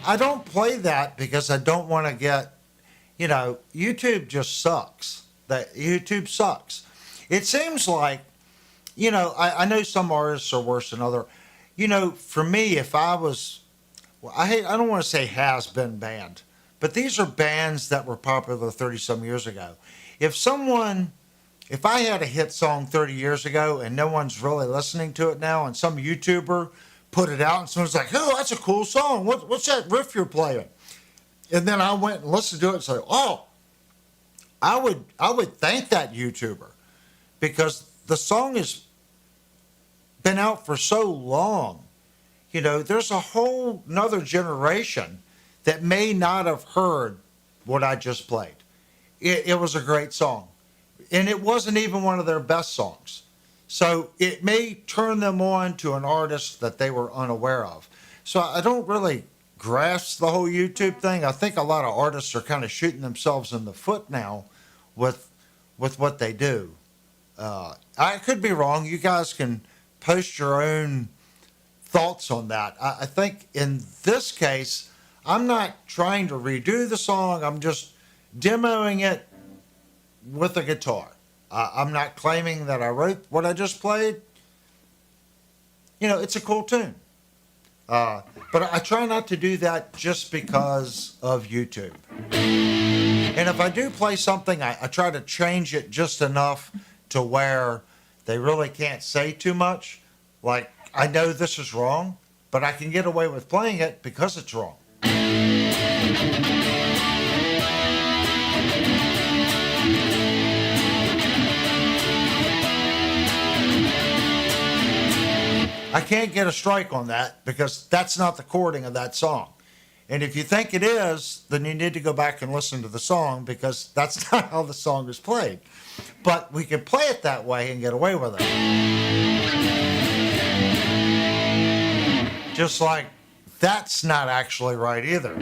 Speaker 1: I don't play that because I don't want to get, YouTube just sucks. That YouTube sucks. It seems like, I know some artists are worse than other. For me, if I was, well, I don't want to say has been banned, but these are bands that were popular 30 some years ago. If I had a hit song 30 years ago and no one's really listening to it now, and some YouTuber put it out and someone's like, oh, that's a cool song. What's that riff you're playing? And then I went and listened to it and said, oh, I would thank that YouTuber because the song has been out for so long. There's a whole nother generation that may not have heard what I just played. It was a great song. And it wasn't even one of their best songs. So it may turn them on to an artist that they were unaware of. So I don't really grasp the whole YouTube thing. I think a lot of artists are kind of shooting themselves in the foot now with what they do. I could be wrong. You guys can post your own thoughts on that. I think in this case, I'm not trying to redo the song. I'm just demoing it with a guitar. I'm not claiming that I wrote what I just played. It's a cool tune. But I try not to do that just because of YouTube. And if I do play something, I try to change it just enough to where they really can't say too much. Like, I know this is wrong, but I can get away with playing it because it's wrong. I can't get a strike on that because that's not the chording of that song. And if you think it is, then you need to go back and listen to the song because that's not how the song is played. But we can play it that way and get away with it. Just like that's not actually right either.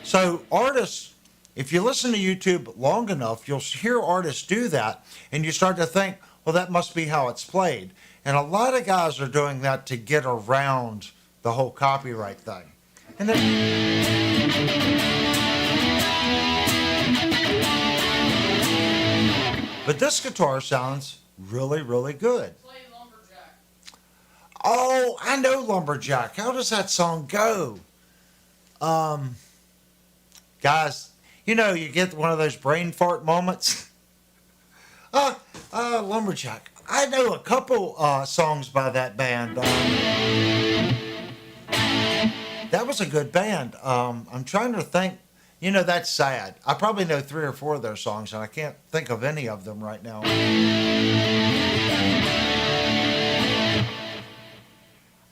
Speaker 1: So artists, if you listen to YouTube long enough, you'll hear artists do that and you start to think, well, that must be how it's played. And a lot of guys are doing that to get around the whole copyright thing. And then, but this guitar sounds really, really good.
Speaker 2: Play Lumberjack.
Speaker 1: Oh, I know Lumberjack. How does that song go? Guys, you get one of those brain fart moments. Lumberjack. I know a couple songs by that band. That was a good band. I'm trying to think. That's sad. I probably know 3 or 4 of their songs, and I can't think of any of them right now.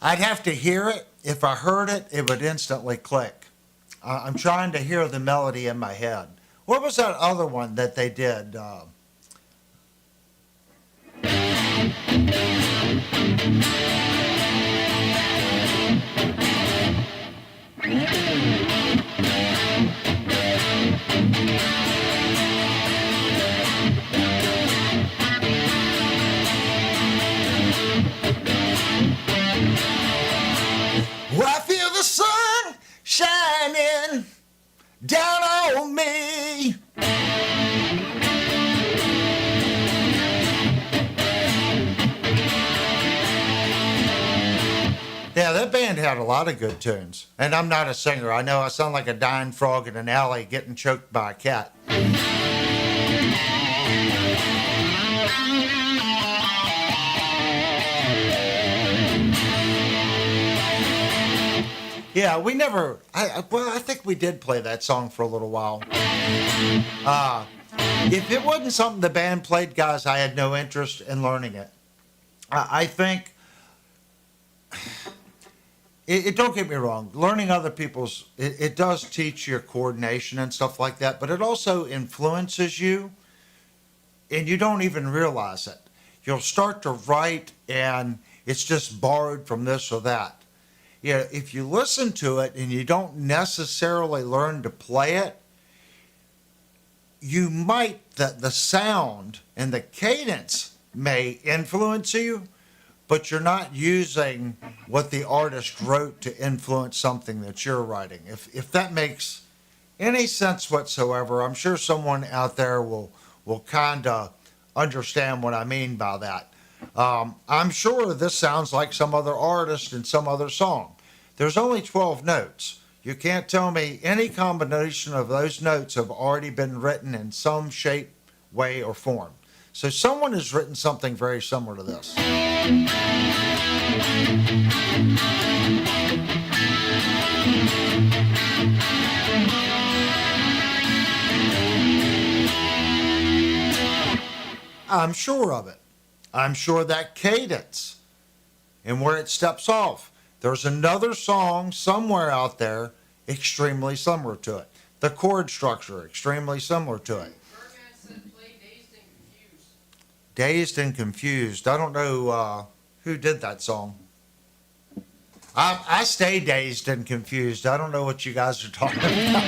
Speaker 1: I'd have to hear it. If I heard it, it would instantly click. I'm trying to hear the melody in my head. What was that other one that they did? Well, I feel the sun shining down on me. Yeah, that band had a lot of good tunes. And I'm not a singer. I know I sound like a dying frog in an alley getting choked by a cat. Yeah, we never, I think we did play that song for a little while. If it wasn't something the band played, guys, I had no interest in learning it. I think don't get me wrong, learning other people's, it does teach you coordination and stuff like that, but it also influences you and you don't even realize it. You'll start to write and it's just borrowed from this or that. Yeah, if you listen to it and you don't necessarily learn to play it, you might, the sound and the cadence may influence you, but you're not using what the artist wrote to influence something that you're writing. If that makes any sense whatsoever, I'm sure someone out there will kind of understand what I mean by that. I'm sure this sounds like some other artist and some other song. There's only 12 notes. You can't tell me any combination of those notes have already been written in some shape, way, or form. So someone has written something very similar to this. I'm sure of it. I'm sure that cadence and where it steps off. There's another song somewhere out there extremely similar to it. The chord structure, extremely similar to it.
Speaker 2: Birdman said play Dazed and Confused.
Speaker 1: Dazed and Confused. I don't know who did that song. I stay dazed and confused. I don't know what you guys are talking about.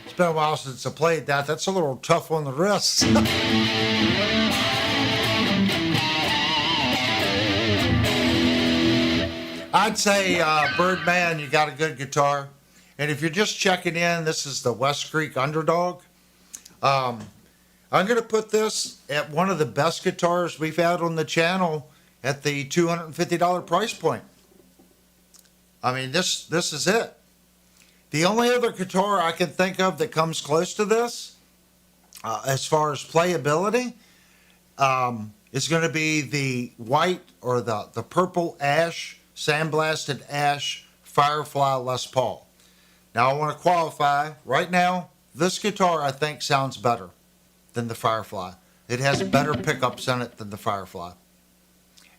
Speaker 1: It's been a while since I played that. That's a little tough on the wrists. I'd say, Birdman, you got a good guitar. And if you're just checking in, this is the WestCreek Underdog. I'm going to put this at one of the best guitars we've had on the channel at the $250 price point. I mean, this is it. The only other guitar I can think of that comes close to this, as far as playability, is going to be the white or the purple ash, sandblasted ash Firefly Les Paul. Now I want to qualify, right now, this guitar I think sounds better than the Firefly. It has better pickups in it than the Firefly.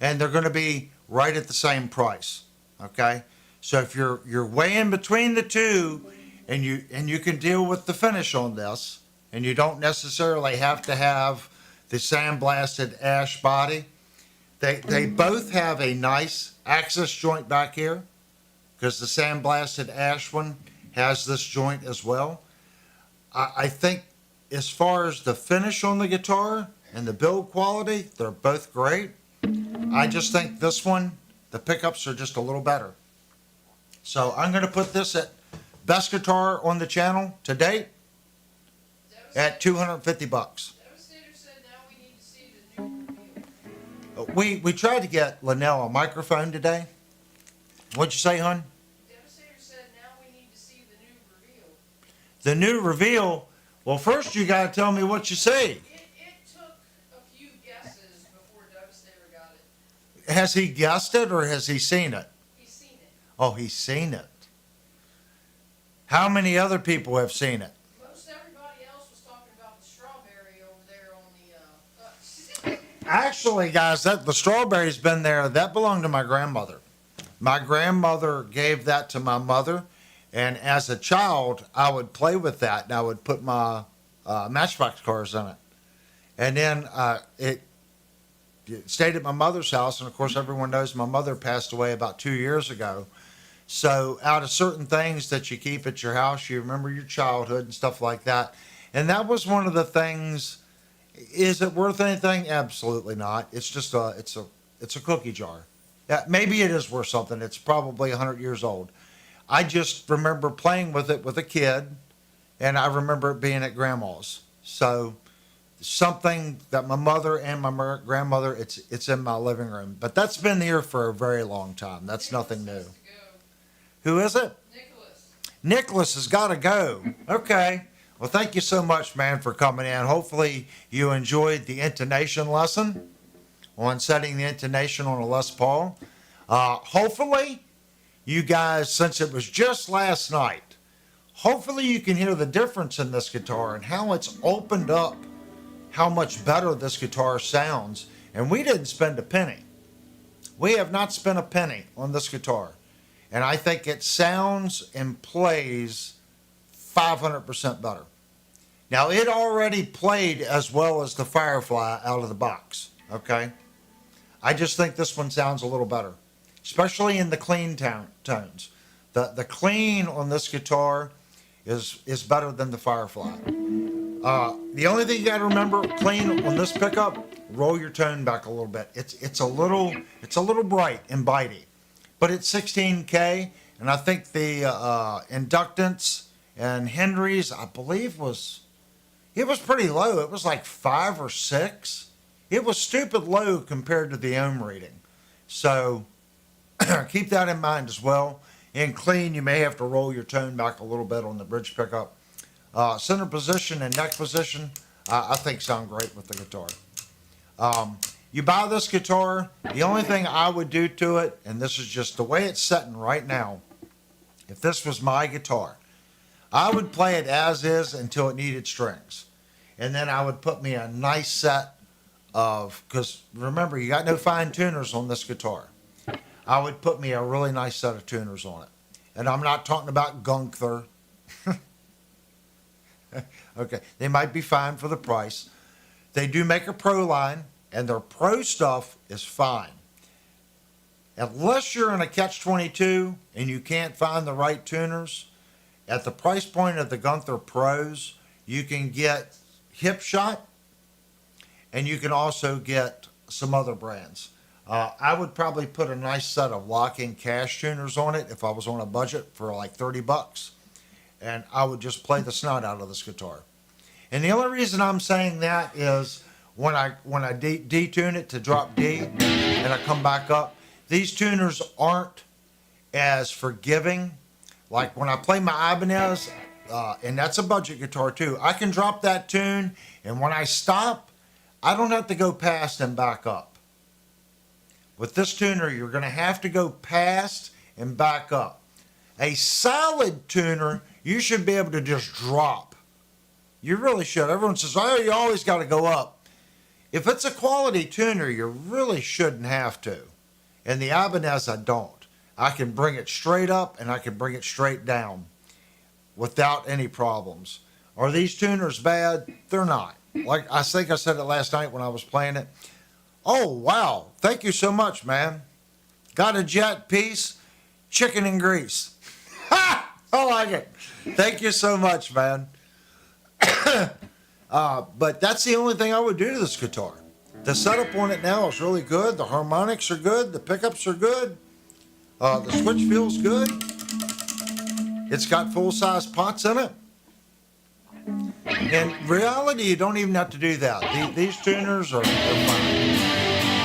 Speaker 1: And they're going to be right at the same price, okay? So if you're way in between the two and you can deal with the finish on this and you don't necessarily have to have the sandblasted ash body, they both have a nice access joint back here because the sandblasted ash one has this joint as well. I think as far as the finish on the guitar and the build quality, they're both great. I just think this one, the pickups are just a little better. So I'm going to put this at best guitar on the channel to date at $250.
Speaker 2: Devastator said now we need to see the new reveal.
Speaker 1: We tried to get Linnell a microphone today. What'd you say, hon?
Speaker 2: Devastator said now we need to see the new reveal.
Speaker 1: The new reveal. Well, first you got to tell me what you see.
Speaker 2: It took a few guesses before Devastator got it.
Speaker 1: Has he guessed it or has he seen it?
Speaker 2: He's seen it.
Speaker 1: Oh, he's seen it. How many other people have seen it?
Speaker 2: Most everybody else was talking about the strawberry over there on the
Speaker 1: Actually, guys, the strawberry's been there. That belonged to my grandmother. My grandmother gave that to my mother, and as a child, I would play with that, and I would put my Matchbox cars in it. And then it stayed at my mother's house, and of course, everyone knows my mother passed away about 2 years ago. So, out of certain things that you keep at your house, you remember your childhood and stuff like that. And that was one of the things. Is it worth anything? Absolutely not. It's just it's a cookie jar. Yeah, maybe it is worth something. It's probably 100 years old. I just remember playing with it with a kid, and I remember it being at grandma's. So something that my mother and my grandmother, it's in my living room. But that's been here for a very long time. That's nothing new.
Speaker 2: Nicholas has to
Speaker 1: Who is it?
Speaker 2: go. Nicholas.
Speaker 1: Nicholas has got to go. Okay. Well, thank you so much, man, for coming in. Hopefully you enjoyed the intonation lesson on setting the intonation on a Les Paul. Hopefully you guys, since it was just last night, hopefully you can hear the difference in this guitar and how it's opened up, how much better this guitar sounds. And we didn't spend a penny. We have not spent a penny on this guitar. And I think it sounds and plays 500% better. Now, it already played as well as the Firefly out of the box, okay? I just think this one sounds a little better, especially in the clean tones. The clean on this guitar is better than the Firefly. The only thing you got to remember, clean on this pickup, roll your tone back a little bit. It's a little bright and bitey, but it's 16K, and I think the inductance and Henry's, I believe, it was pretty low. It was like 5 or 6. It was stupid low compared to the ohm reading. So keep that in mind as well. In clean, you may have to roll your tone back a little bit on the bridge pickup. Center position and neck position, I think sound great with the guitar. You buy this guitar, the only thing I would do to it, and this is just the way it's setting right now, if this was my guitar, I would play it as is until it needed strings. And then I would put me a nice set of, because remember, you got no fine tuners on this guitar. I would put me a really nice set of tuners on it. And I'm not talking about Gunther. Okay, they might be fine for the price. They do make a pro line, and their pro stuff is fine. Unless you're in a catch-22 and you can't find the right tuners, at the price point of the Gunther Pros, you can get Hip Shot, and you can also get some other brands. I would probably put a nice set of lock-in cash tuners on it if I was on a budget for like $30, and I would just play the snot out of this guitar. And the only reason I'm saying that is when I detune it to drop D and I come back up, these tuners aren't as forgiving. Like when I play my Ibanez, and that's a budget guitar too, I can drop that tune, and when I stop, I don't have to go past and back up. With this tuner, you're going to have to go past and back up. A solid tuner, you should be able to just drop. You really should. Everyone says, oh, you always got to go up. If it's a quality tuner, you really shouldn't have to. And the Ibanez, I don't. I can bring it straight up and I can bring it straight down without any problems. Are these tuners bad? They're not. Like I think I said it last night when I was playing it. Oh, wow. Thank you so much, man. Got a jet piece, chicken and grease. Ha! I like it. Thank you so much, man. But that's the only thing I would do to this guitar. The setup on it now is really good. The harmonics are good. The pickups are good. The switch feels good. It's got full-size pots in it. In reality, you don't even have to do that. These tuners are fine.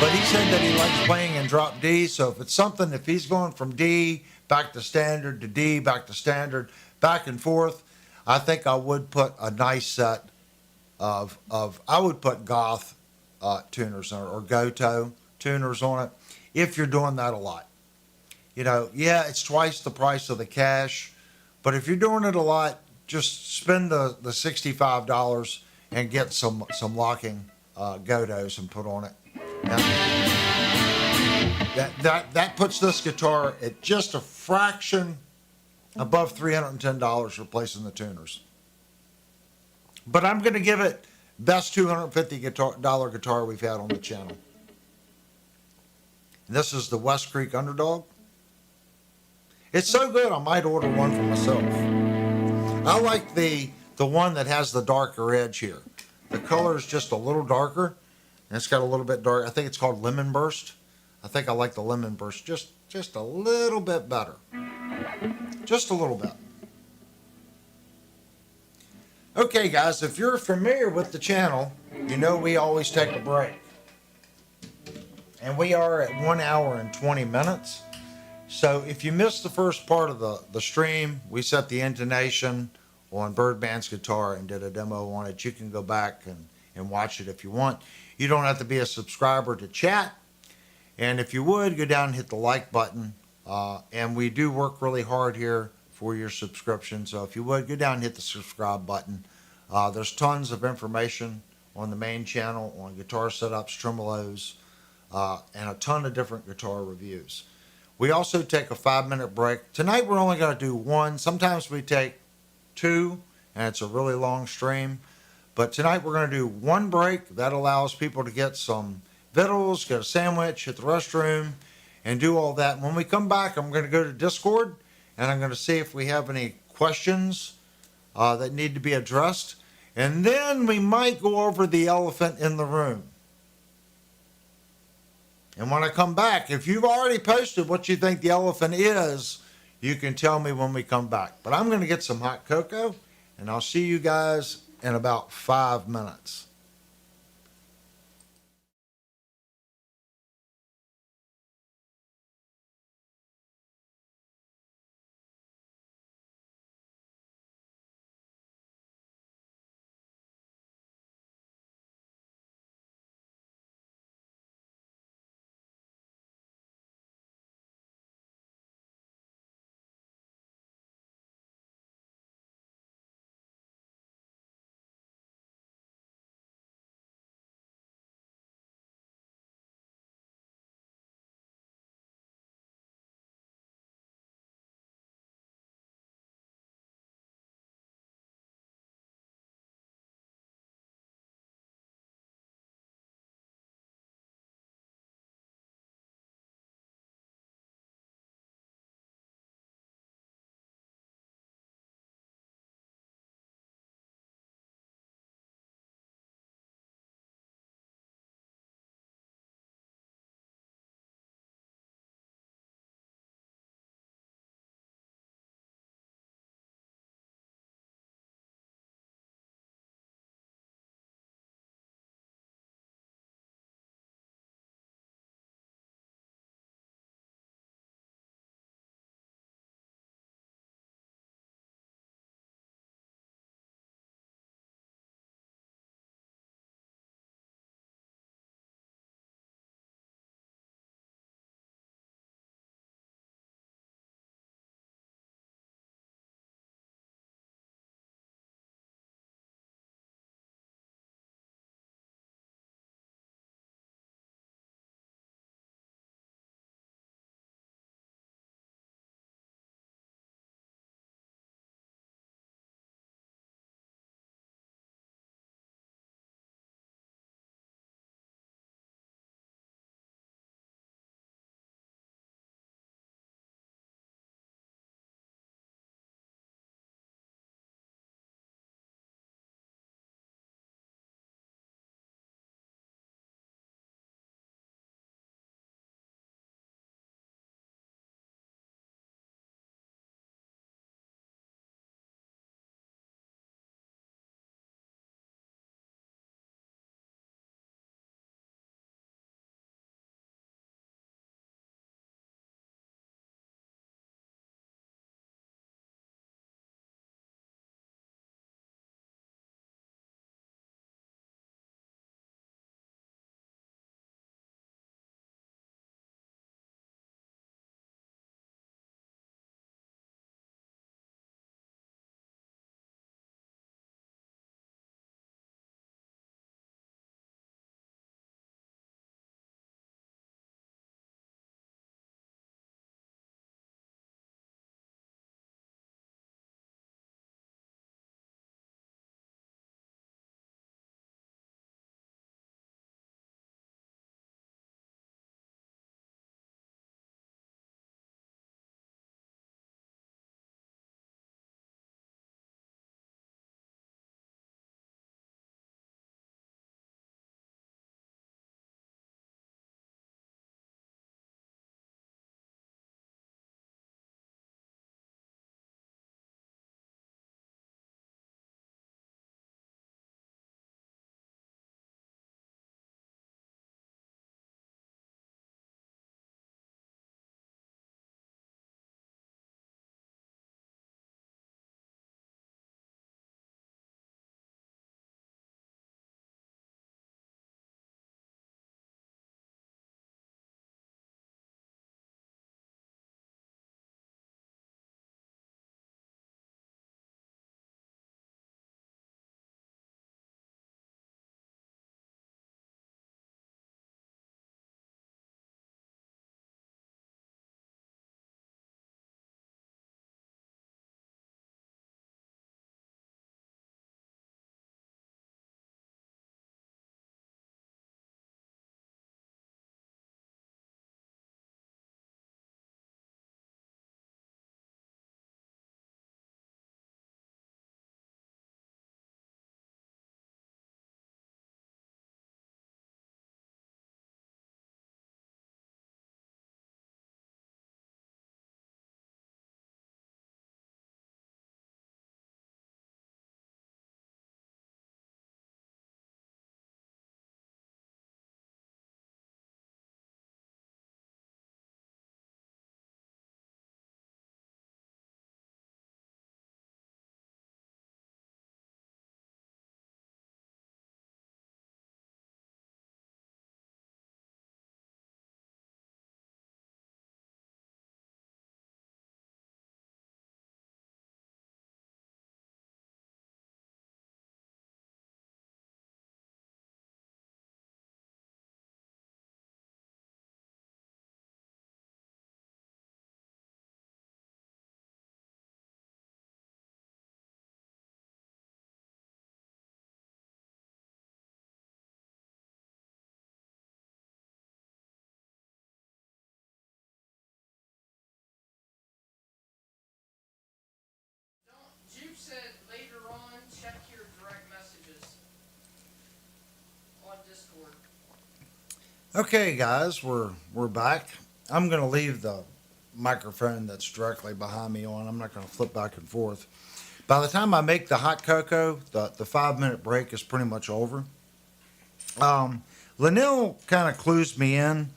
Speaker 1: But he said that he likes playing in drop D, so if it's something, if he's going from D back to standard to D back to standard, back and forth, I think I would put a nice set of I would put Goth tuners on it, or Goto tuners on it, if you're doing that a lot. You know, yeah, it's twice the price of the cash, but if you're doing it a lot, just spend the $65 and get some locking Gotos and put on it. Now, that puts this guitar at just a fraction above $310 replacing the tuners. But I'm going to give it best $250 guitar we've had on the channel. And this is the WestCreek Underdog. It's so good I might order one for myself. I like the one that has the darker edge here. The color is just a little darker, and it's got a little bit dark. I think it's called Lemon Burst. I think I like the Lemon Burst just a little bit better. Just a little bit. Okay, guys, if you're familiar with the channel, you know we always take a break. And we are at 1 hour and 20 minutes. So if you missed the first part of the stream, we set the intonation on Birdman's guitar and did a demo on it. You can go back and watch it if you want. You don't have to be a subscriber to chat. And if you would, go down and hit the like button. And we do work really hard here for your subscription. So if you would, go down and hit the subscribe button. There's tons of information on the main channel on guitar setups, tremolos, and a ton of different guitar reviews. We also take a 5-minute break. Tonight we're only going to do one. Sometimes we take two, and it's a really long stream. But tonight we're going to do one break. That allows people to get some victuals, get a sandwich, hit the restroom, and do all that. When we come back, I'm going to go to Discord, and I'm going to see if we have any questions that need to be addressed. And then we might go over the elephant in the room. And when I come back, if you've already posted what you think the elephant is, you can tell me when we come back. But I'm going to get some hot cocoa, and I'll see you guys in about 5 minutes. Okay, guys, we're back. I'm going to leave the microphone that's directly behind me on. I'm not going to flip back and forth. By the time I make the hot cocoa, the 5 minute break is pretty much over. Um, Linnell kind of clues me in.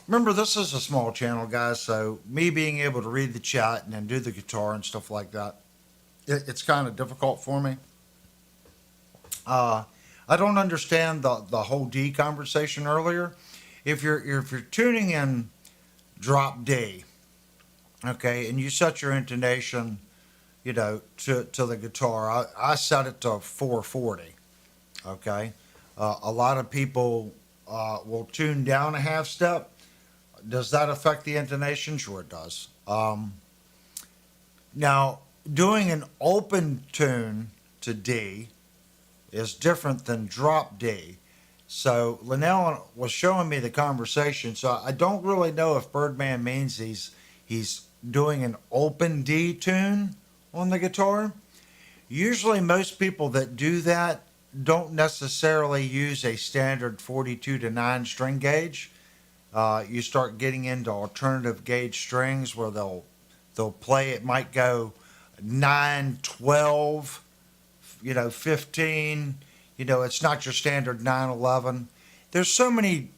Speaker 1: Remember, this is a small channel, guys, so me being able to read the chat and then do the guitar and stuff like that, it's kind of difficult for me. Uh, I don't understand the whole D conversation earlier. If you're tuning in drop D, okay, and you set your intonation, to the guitar, I set it to 440, okay. A lot of people will tune down a half step. Does that affect the intonation? Sure, it does. Now, doing an open tune to D is different than drop D. So Linnell was showing me the conversation. So I don't really know if Birdman means he's doing an open D tune on the guitar. Usually, most people that do that don't necessarily use a standard 42 to 9 string gauge. You start getting into alternative gauge strings where they'll play. It might go 9, 12, 15. It's not your standard 9/11. There's so many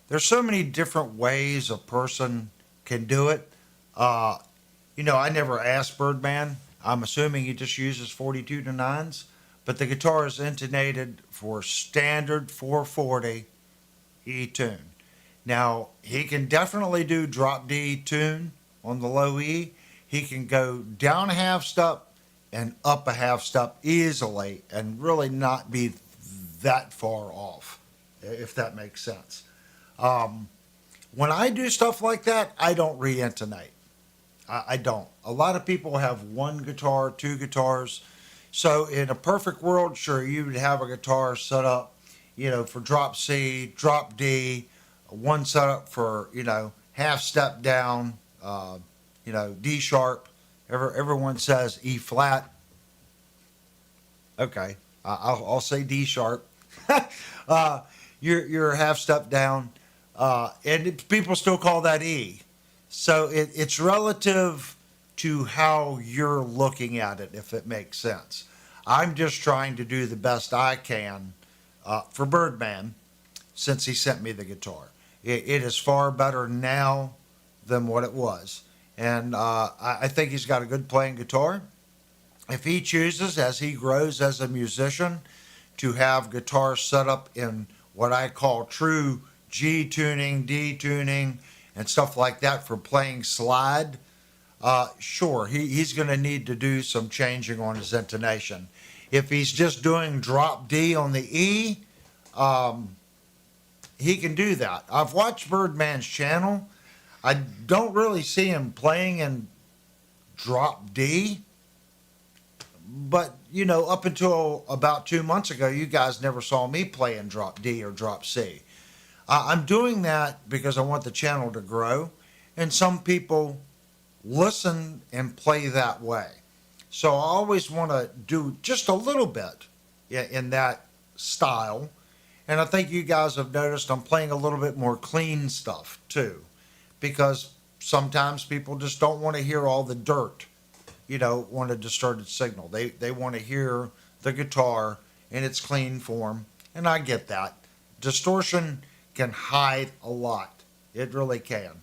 Speaker 1: there's so many different ways a person can do it. Uh, I never asked Birdman. I'm assuming he just uses 42 to 9s, but the guitar is intonated for standard 440 E tune. Now, he can definitely do drop D tune on the low E. He can go down a half step and up a half step easily and really not be that far off, if that makes sense. Um, when I do stuff like that, I don't re-intonate. I don't. A lot of people have one guitar, two guitars. So in a perfect world, sure, you would have a guitar set up, for drop C, drop D, one set up for, half step down, D sharp. Everyone says E flat. Okay, I'll say D sharp. uh, you're half step down, people still call that E. So it's relative to how you're looking at it, if it makes sense. I'm just trying to do the best I can for Birdman since he sent me the guitar. It is far better now than what it was. And I think he's got a good playing guitar. If he chooses, as he grows as a musician, to have guitars set up in what I call true G tuning, D tuning, and stuff like that for playing slide, sure, he's going to need to do some changing on his intonation. If he's just doing drop D on the E, um, he can do that. I've watched Birdman's channel. I don't really see him playing in drop D, but up until about 2 months ago, you guys never saw me play in drop D or drop C. I'm doing that because I want the channel to grow, and some people listen and play that way. So I always want to do just a little bit in that style. And I think you guys have noticed I'm playing a little bit more clean stuff too, because sometimes people just don't want to hear all the dirt, on a distorted signal. They want to hear the guitar in its clean form, and I get that. Distortion can hide a lot. It really can.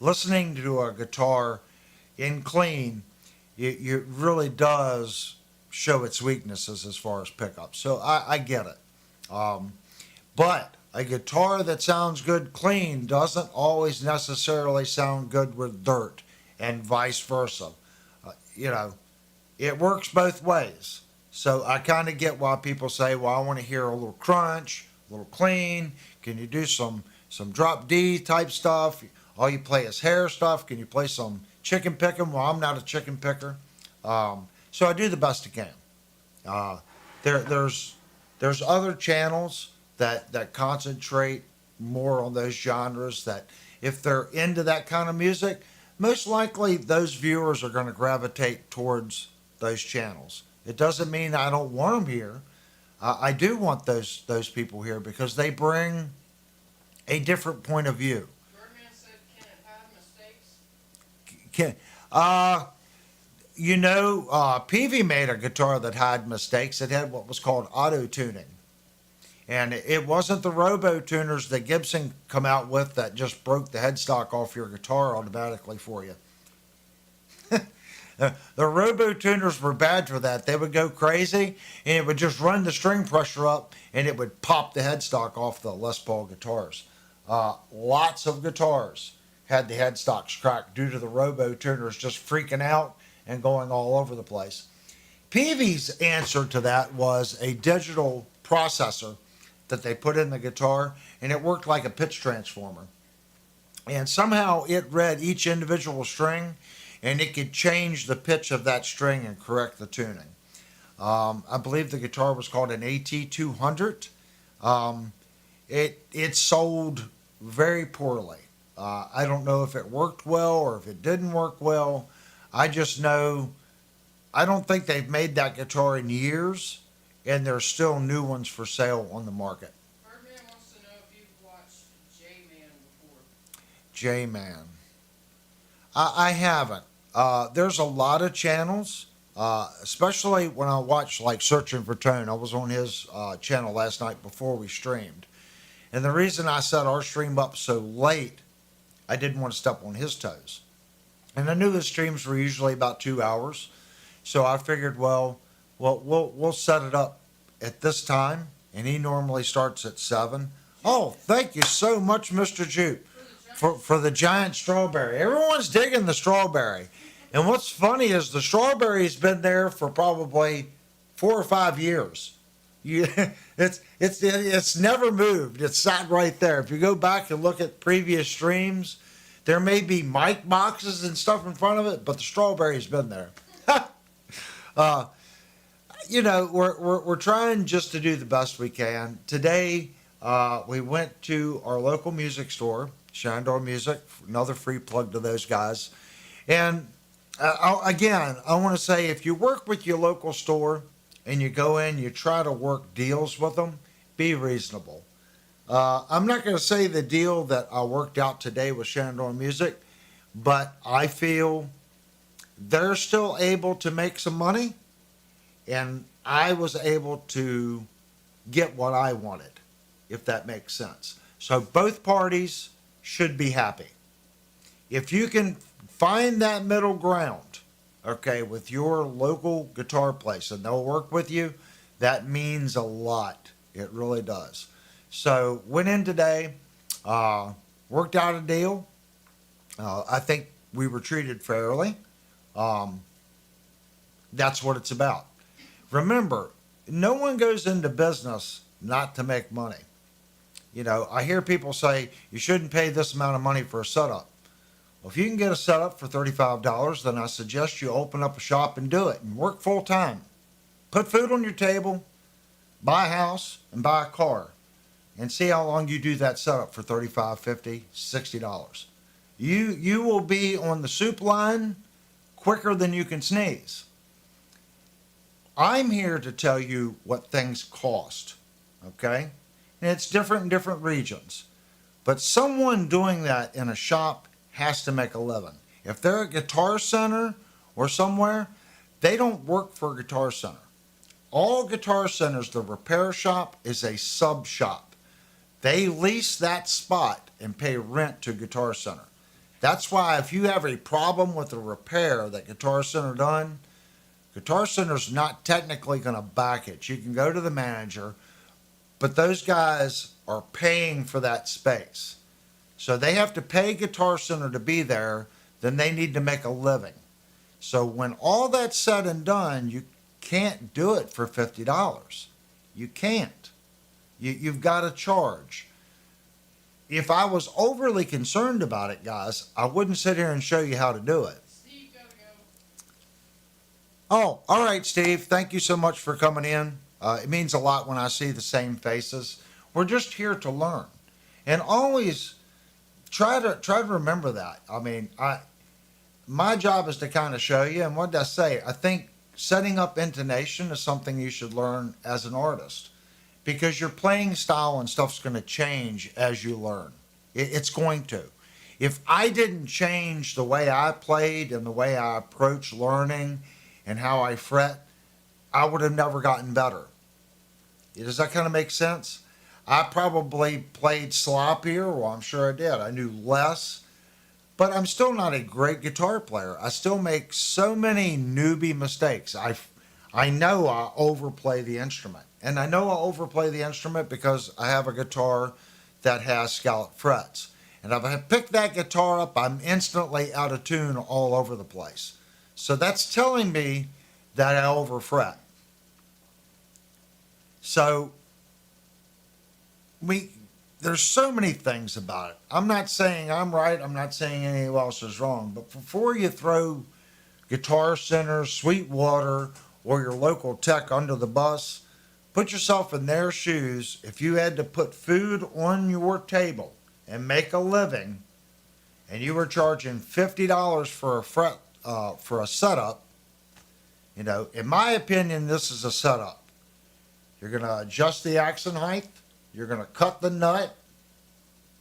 Speaker 1: Listening to a guitar in clean, it really does show its weaknesses as far as pickups. So I get it. But a guitar that sounds good clean doesn't always necessarily sound good with dirt, and vice versa. You know, it works both ways. So I kind of get why people say, well, I want to hear a little crunch, a little clean. Can you do some drop D type stuff? All you play is hair stuff. Can you play some chicken picking? Well, I'm not a chicken picker. So I do the best I can. Uh, there's other channels that concentrate more on those genres, that if they're into that kind of music, most likely those viewers are going to gravitate towards those channels. It doesn't mean I don't want them here. I do want those people here because they bring a different point of view.
Speaker 2: Birdman said, can it have mistakes?
Speaker 1: Can, Peavy made a guitar that had mistakes. It had what was called auto tuning. And it wasn't the robo tuners that Gibson come out with that just broke the headstock off your guitar automatically for you. The robo tuners were bad for that. They would go crazy and it would just run the string pressure up and it would pop the headstock off the Les Paul guitars. Lots of guitars had the headstocks cracked due to the robo tuners just freaking out and going all over the place. Peavy's answer to that was a digital processor that they put in the guitar, and it worked like a pitch transformer. And somehow it read each individual string, and it could change the pitch of that string and correct the tuning. I believe the guitar was called an AT200. It sold very poorly. I don't know if it worked well or if it didn't work well. I just know I don't think they've made that guitar in years, and there's still new ones for sale on the market.
Speaker 2: Birdman wants to know if you've watched J-Man before.
Speaker 1: J-Man. I haven't. There's a lot of channels, especially when I watch like Searching for Tone. I was on his channel last night before we streamed. And the reason I set our stream up so late, I didn't want to step on his toes. And I knew his streams were usually about 2 hours. So I figured, well, we'll set it up at this time, and he normally starts at 7. Oh, thank you so much, Mr. Jupe, for the giant strawberry. Everyone's digging the strawberry. And what's funny is the strawberry's been there for probably 4 or 5 years. It's never moved. It's sat right there. If you go back and look at previous streams, there may be mic boxes and stuff in front of it, but the strawberry's been there. We're trying just to do the best we can. Today, we went to our local music store, Shandor Music, another free plug to those guys. And I want to say if you work with your local store and you go in, you try to work deals with them, be reasonable. I'm not going to say the deal that I worked out today with Shandor Music, but I feel they're still able to make some money, and I was able to get what I wanted, if that makes sense. So both parties should be happy. If you can find that middle ground, okay, with your local guitar place, and they'll work with you, that means a lot. It really does. So went in today, worked out a deal. I think we were treated fairly. That's what it's about. Remember, no one goes into business not to make money. I hear people say you shouldn't pay this amount of money for a setup. Well, if you can get a setup for $35, then I suggest you open up a shop and do it and work full time. Put food on your table, buy a house, and buy a car, and see how long you do that setup for $35, $50, $60. You will be on the soup line quicker than you can sneeze. I'm here to tell you what things cost, okay? And it's different in different regions. But someone doing that in a shop has to make a living. If they're at Guitar Center or somewhere, they don't work for a Guitar Center. All Guitar Centers, the repair shop is a sub shop. They lease that spot and pay rent to Guitar Center. That's why if you have a problem with a repair that Guitar Center done, Guitar Center's not technically going to back it. You can go to the manager, but those guys are paying for that space. So they have to pay Guitar Center to be there, then they need to make a living. So when all that's said and done, you can't do it for $50. You can't. You've got to charge. If I was overly concerned about it, guys, I wouldn't sit here and show you how to do it.
Speaker 2: Steve, gotta go.
Speaker 1: Oh, all right, Steve. Thank you so much for coming in. It means a lot when I see the same faces. We're just here to learn, and always try to remember that. I mean, my job is to kind of show you. And what did I say? I think setting up intonation is something you should learn as an artist because your playing style and stuff's going to change as you learn. It's going to. If I didn't change the way I played and the way I approach learning and how I fret, I would have never gotten better. Does that kind of make sense? I probably played sloppier. Well, I'm sure I did. I knew less, but I'm still not a great guitar player. I still make so many newbie mistakes. I know I overplay the instrument. And I know I overplay the instrument because I have a guitar that has scalloped frets. And if I pick that guitar up, I'm instantly out of tune all over the place. So that's telling me that I overfret. So there's so many things about it. I'm not saying I'm right. I'm not saying anyone else is wrong. But before you throw Guitar Center, Sweetwater, or your local tech under the bus, put yourself in their shoes. If you had to put food on your table and make a living, and you were charging $50 for a setup, in my opinion, this is a setup. You're going to adjust the accent height. You're going to cut the nut.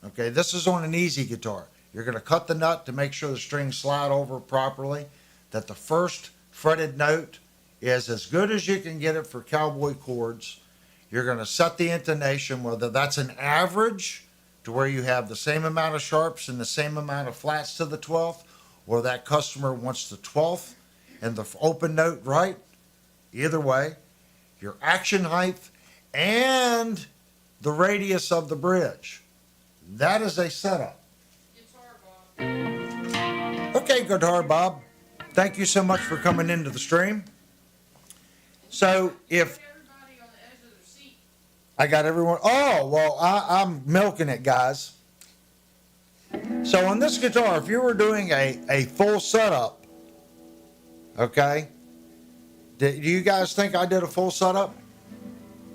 Speaker 1: Okay, this is on an easy guitar. You're going to cut the nut to make sure the strings slide over properly, that the first fretted note is as good as you can get it for cowboy chords. You're going to set the intonation, whether that's an average to where you have the same amount of sharps and the same amount of flats to the 12th, or that customer wants the 12th and the open note right. Either way, your action height and the radius of the bridge. That is a setup.
Speaker 2: Guitar Bob.
Speaker 1: Okay, Guitar Bob. Thank you so much for coming into the stream. So if
Speaker 2: Everybody on the edge of their seat.
Speaker 1: I got everyone, oh, well, I'm milking it, guys. So on this guitar, if you were doing a full setup, okay, do you guys think I did a full setup?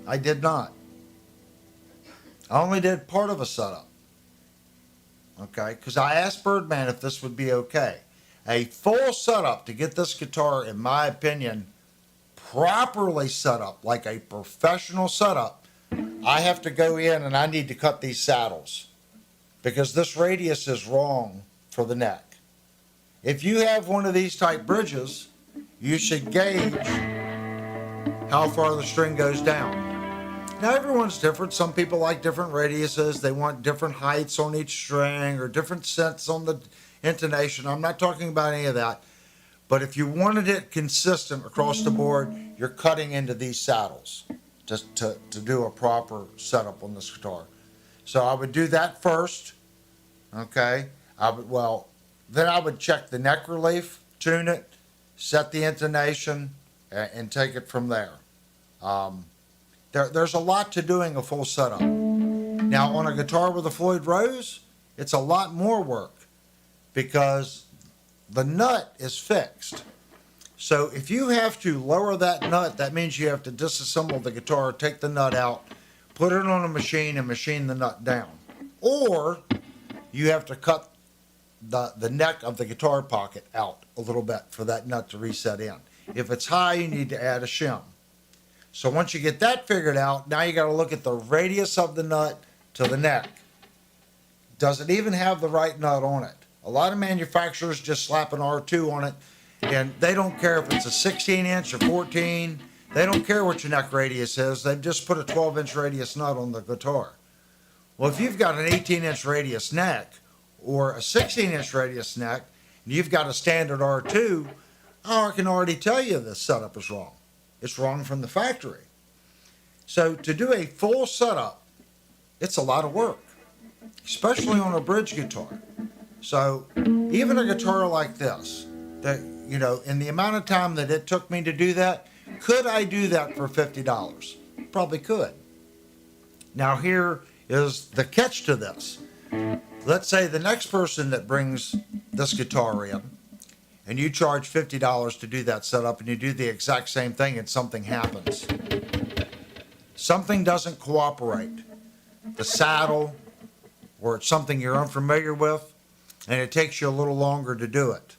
Speaker 1: I did not. I only did part of a setup. Okay, because I asked Birdman if this would be okay. A full setup to get this guitar, in my opinion, properly set up, like a professional setup, I have to go in and I need to cut these saddles because this radius is wrong for the neck. If you have one of these type bridges, you should gauge how far the string goes down. Now everyone's different. Some people like different radiuses. They want different heights on each string or different sets on the intonation. I'm not talking about any of that. But if you wanted it consistent across the board, you're cutting into these saddles just to do a proper setup on this guitar. So I would do that first. Okay. Then I would check the neck relief, tune it, set the intonation, and take it from there. There's a lot to doing a full setup. Now, on a guitar with a Floyd Rose, it's a lot more work because the nut is fixed. So if you have to lower that nut, that means you have to disassemble the guitar, take the nut out, put it on a machine, and machine the nut down. Or you have to cut the neck of the guitar pocket out a little bit for that nut to reset in. If it's high, you need to add a shim. So once you get that figured out, now you got to look at the radius of the nut to the neck. Does it even have the right nut on it? A lot of manufacturers just slap an R2 on it, and they don't care if it's a 16-inch or 14. They don't care what your neck radius is. They've just put a 12-inch radius nut on the guitar. Well, if you've got an 18-inch radius neck or a 16-inch radius neck, and you've got a standard R2, I can already tell you this setup is wrong. It's wrong from the factory. So to do a full setup, it's a lot of work, especially on a bridge guitar. So even a guitar like this, that, in the amount of time that it took me to do that, could I do that for $50? Probably could. Now here is the catch to this. Let's say the next person that brings this guitar in, and you charge $50 to do that setup, and you do the exact same thing, and something happens. Something doesn't cooperate. The saddle, or it's something you're unfamiliar with, and it takes you a little longer to do it.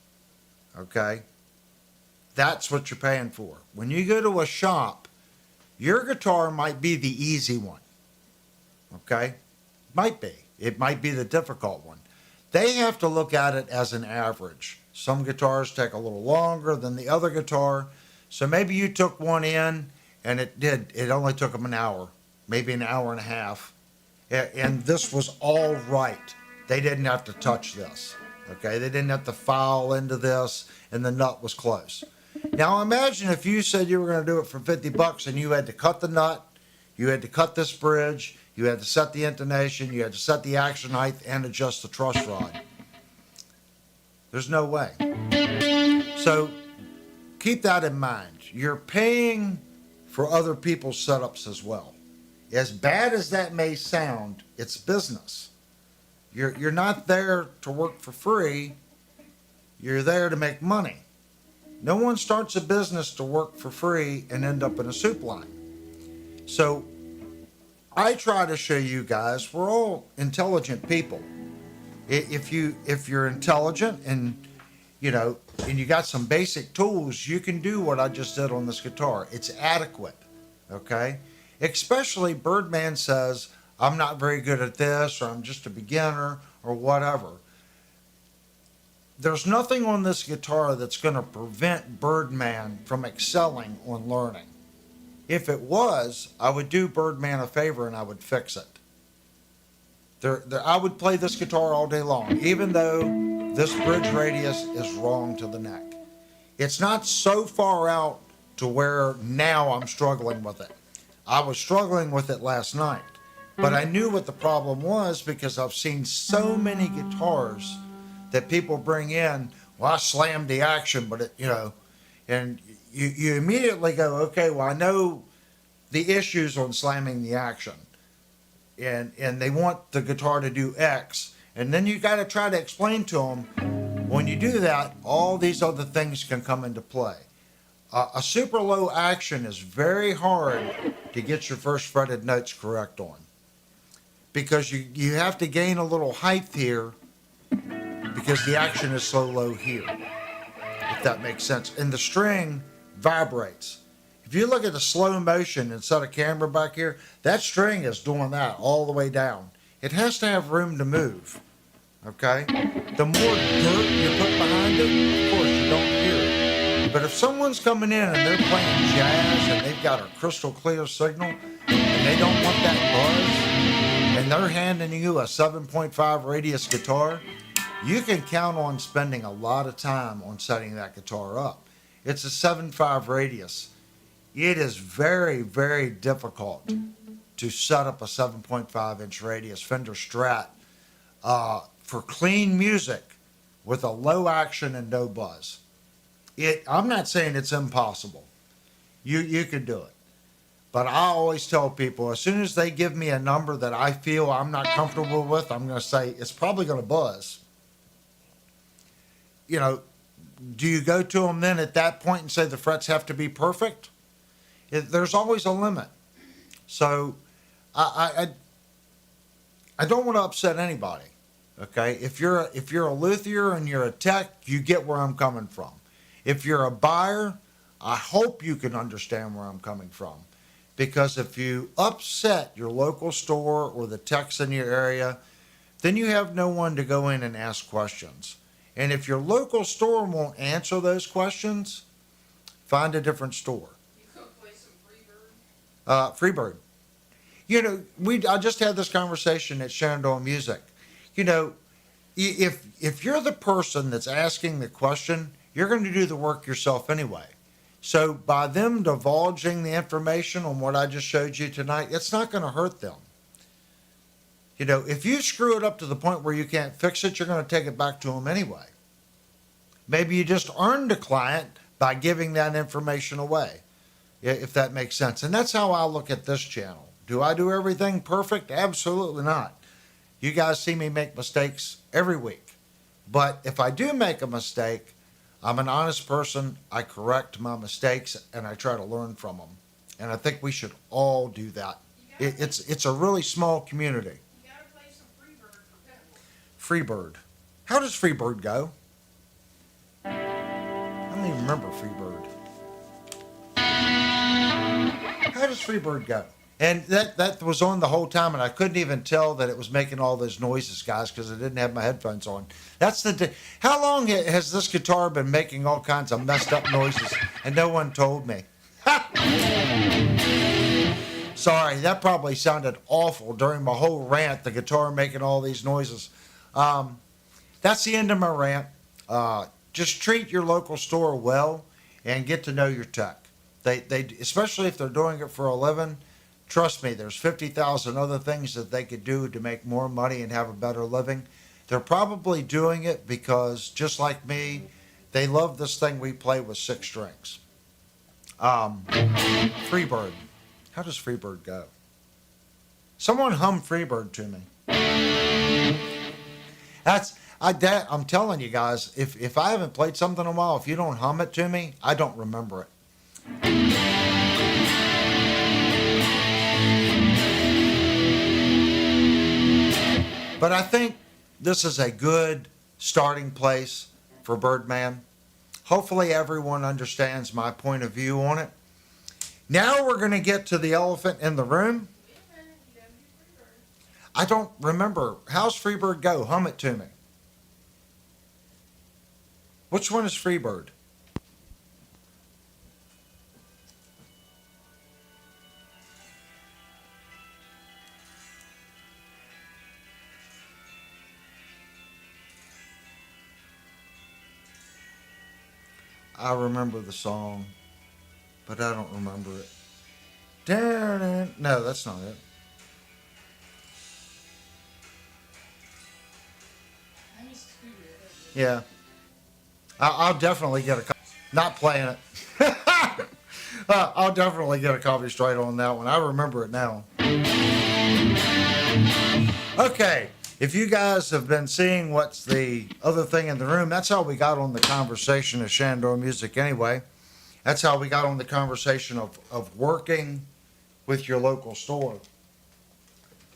Speaker 1: Okay? That's what you're paying for. When you go to a shop, your guitar might be the easy one. Okay? Might be. It might be the difficult one. They have to look at it as an average. Some guitars take a little longer than the other guitar. So maybe you took one in and it only took them an hour, maybe an hour and a half. And this was all right. They didn't have to touch this. Okay? They didn't have to file into this and the nut was close. Now imagine if you said you were going to do it for $50 and you had to cut the nut, you had to cut this bridge, you had to set the intonation, you had to set the action height and adjust the truss rod. There's no way. So keep that in mind. You're paying for other people's setups as well. As bad as that may sound, it's business. You're not there to work for free. You're there to make money. No one starts a business to work for free and end up in a soup line. So I try to show you guys we're all intelligent people. If you're intelligent and you got some basic tools, you can do what I just did on this guitar. It's adequate, okay? Especially Birdman says, I'm not very good at this, or I'm just a beginner, or whatever. There's nothing on this guitar that's going to prevent Birdman from excelling on learning. If it was, I would do Birdman a favor and I would fix it. I would play this guitar all day long, even though this bridge radius is wrong to the neck. It's not so far out to where now I'm struggling with it. I was struggling with it last night, but I knew what the problem was because I've seen so many guitars that people bring in. Well, I slammed the action, but and you immediately go, okay, well, I know the issues on slamming the action, and they want the guitar to do X, and then you got to try to explain to them, when you do that, all these other things can come into play. A super low action is very hard to get your first fretted notes correct on, because you have to gain a little height here because the action is so low here, if that makes sense. And the string vibrates. If you look at the slow motion and set a camera back here, that string is doing that all the way down. It has to have room to move, okay? The more dirt you put behind it, of course, you don't hear it. But if someone's coming in and they're playing jazz and they've got a crystal clear signal and they don't want that buzz, and they're handing you a 7.5 radius guitar, you can count on spending a lot of time on setting that guitar up. It's a 7.5 radius. It is very, very difficult to set up a 7.5 inch radius Fender Strat for clean music with a low action and no buzz. I'm not saying it's impossible. You can do it. But I always tell people, as soon as they give me a number that I feel I'm not comfortable with, I'm going to say it's probably going to buzz. Do you go to them then at that point and say the frets have to be perfect? There's always a limit. So I don't want to upset anybody. Okay, if you're a luthier and you're a tech, you get where I'm coming from. If you're a buyer, I hope you can understand where I'm coming from, because if you upset your local store or the techs in your area, then you have no one to go in and ask questions. And if your local store won't answer those questions, find a different store.
Speaker 2: You could play some Freebird.
Speaker 1: Freebird. I just had this conversation at Shenandoah Music. If you're the person that's asking the question, you're going to do the work yourself anyway. So by them divulging the information on what I just showed you tonight, it's not going to hurt them. If you screw it up to the point where you can't fix it, you're going to take it back to them anyway. Maybe you just earned a client by giving that information away, if that makes sense. And that's how I look at this channel. Do I do everything perfect? Absolutely not. You guys see me make mistakes every week. But if I do make a mistake, I'm an honest person. I correct my mistakes and I try to learn from them. And I think we should all do that. It's a really small community.
Speaker 2: You gotta play some Freebird for Pennyworth.
Speaker 1: Freebird. How does Freebird go? I don't even remember Freebird. How does Freebird go? And that was on the whole time, and I couldn't even tell that it was making all those noises, guys, because I didn't have my headphones on. How long has this guitar been making all kinds of messed up noises, and no one told me? Sorry, that probably sounded awful during my whole rant, the guitar making all these noises. That's the end of my rant. Just treat your local store well and get to know your tech. They especially if they're doing it for a living. Trust me, there's 50,000 other things that they could do to make more money and have a better living. They're probably doing it because, just like me, they love this thing we play with 6 strings. Freebird. How does Freebird go? Someone hum Freebird to me. I'm telling you guys, if I haven't played something in a while, if you don't hum it to me, I don't remember it. But I think this is a good starting place for Birdman. Hopefully everyone understands my point of view on it. Now we're going to get to the elephant in the room. I don't remember. How's Freebird go? Hum it to me. Which one is Freebird? I remember the song, but I don't remember it. No, that's not it. Yeah. I'll definitely get a copy. Not playing it. I'll definitely get a copy straight on that one. I remember it now. Okay. If you guys have been seeing what's the other thing in the room, that's how we got on the conversation of Shandor Music anyway. That's how we got on the conversation of working with your local store.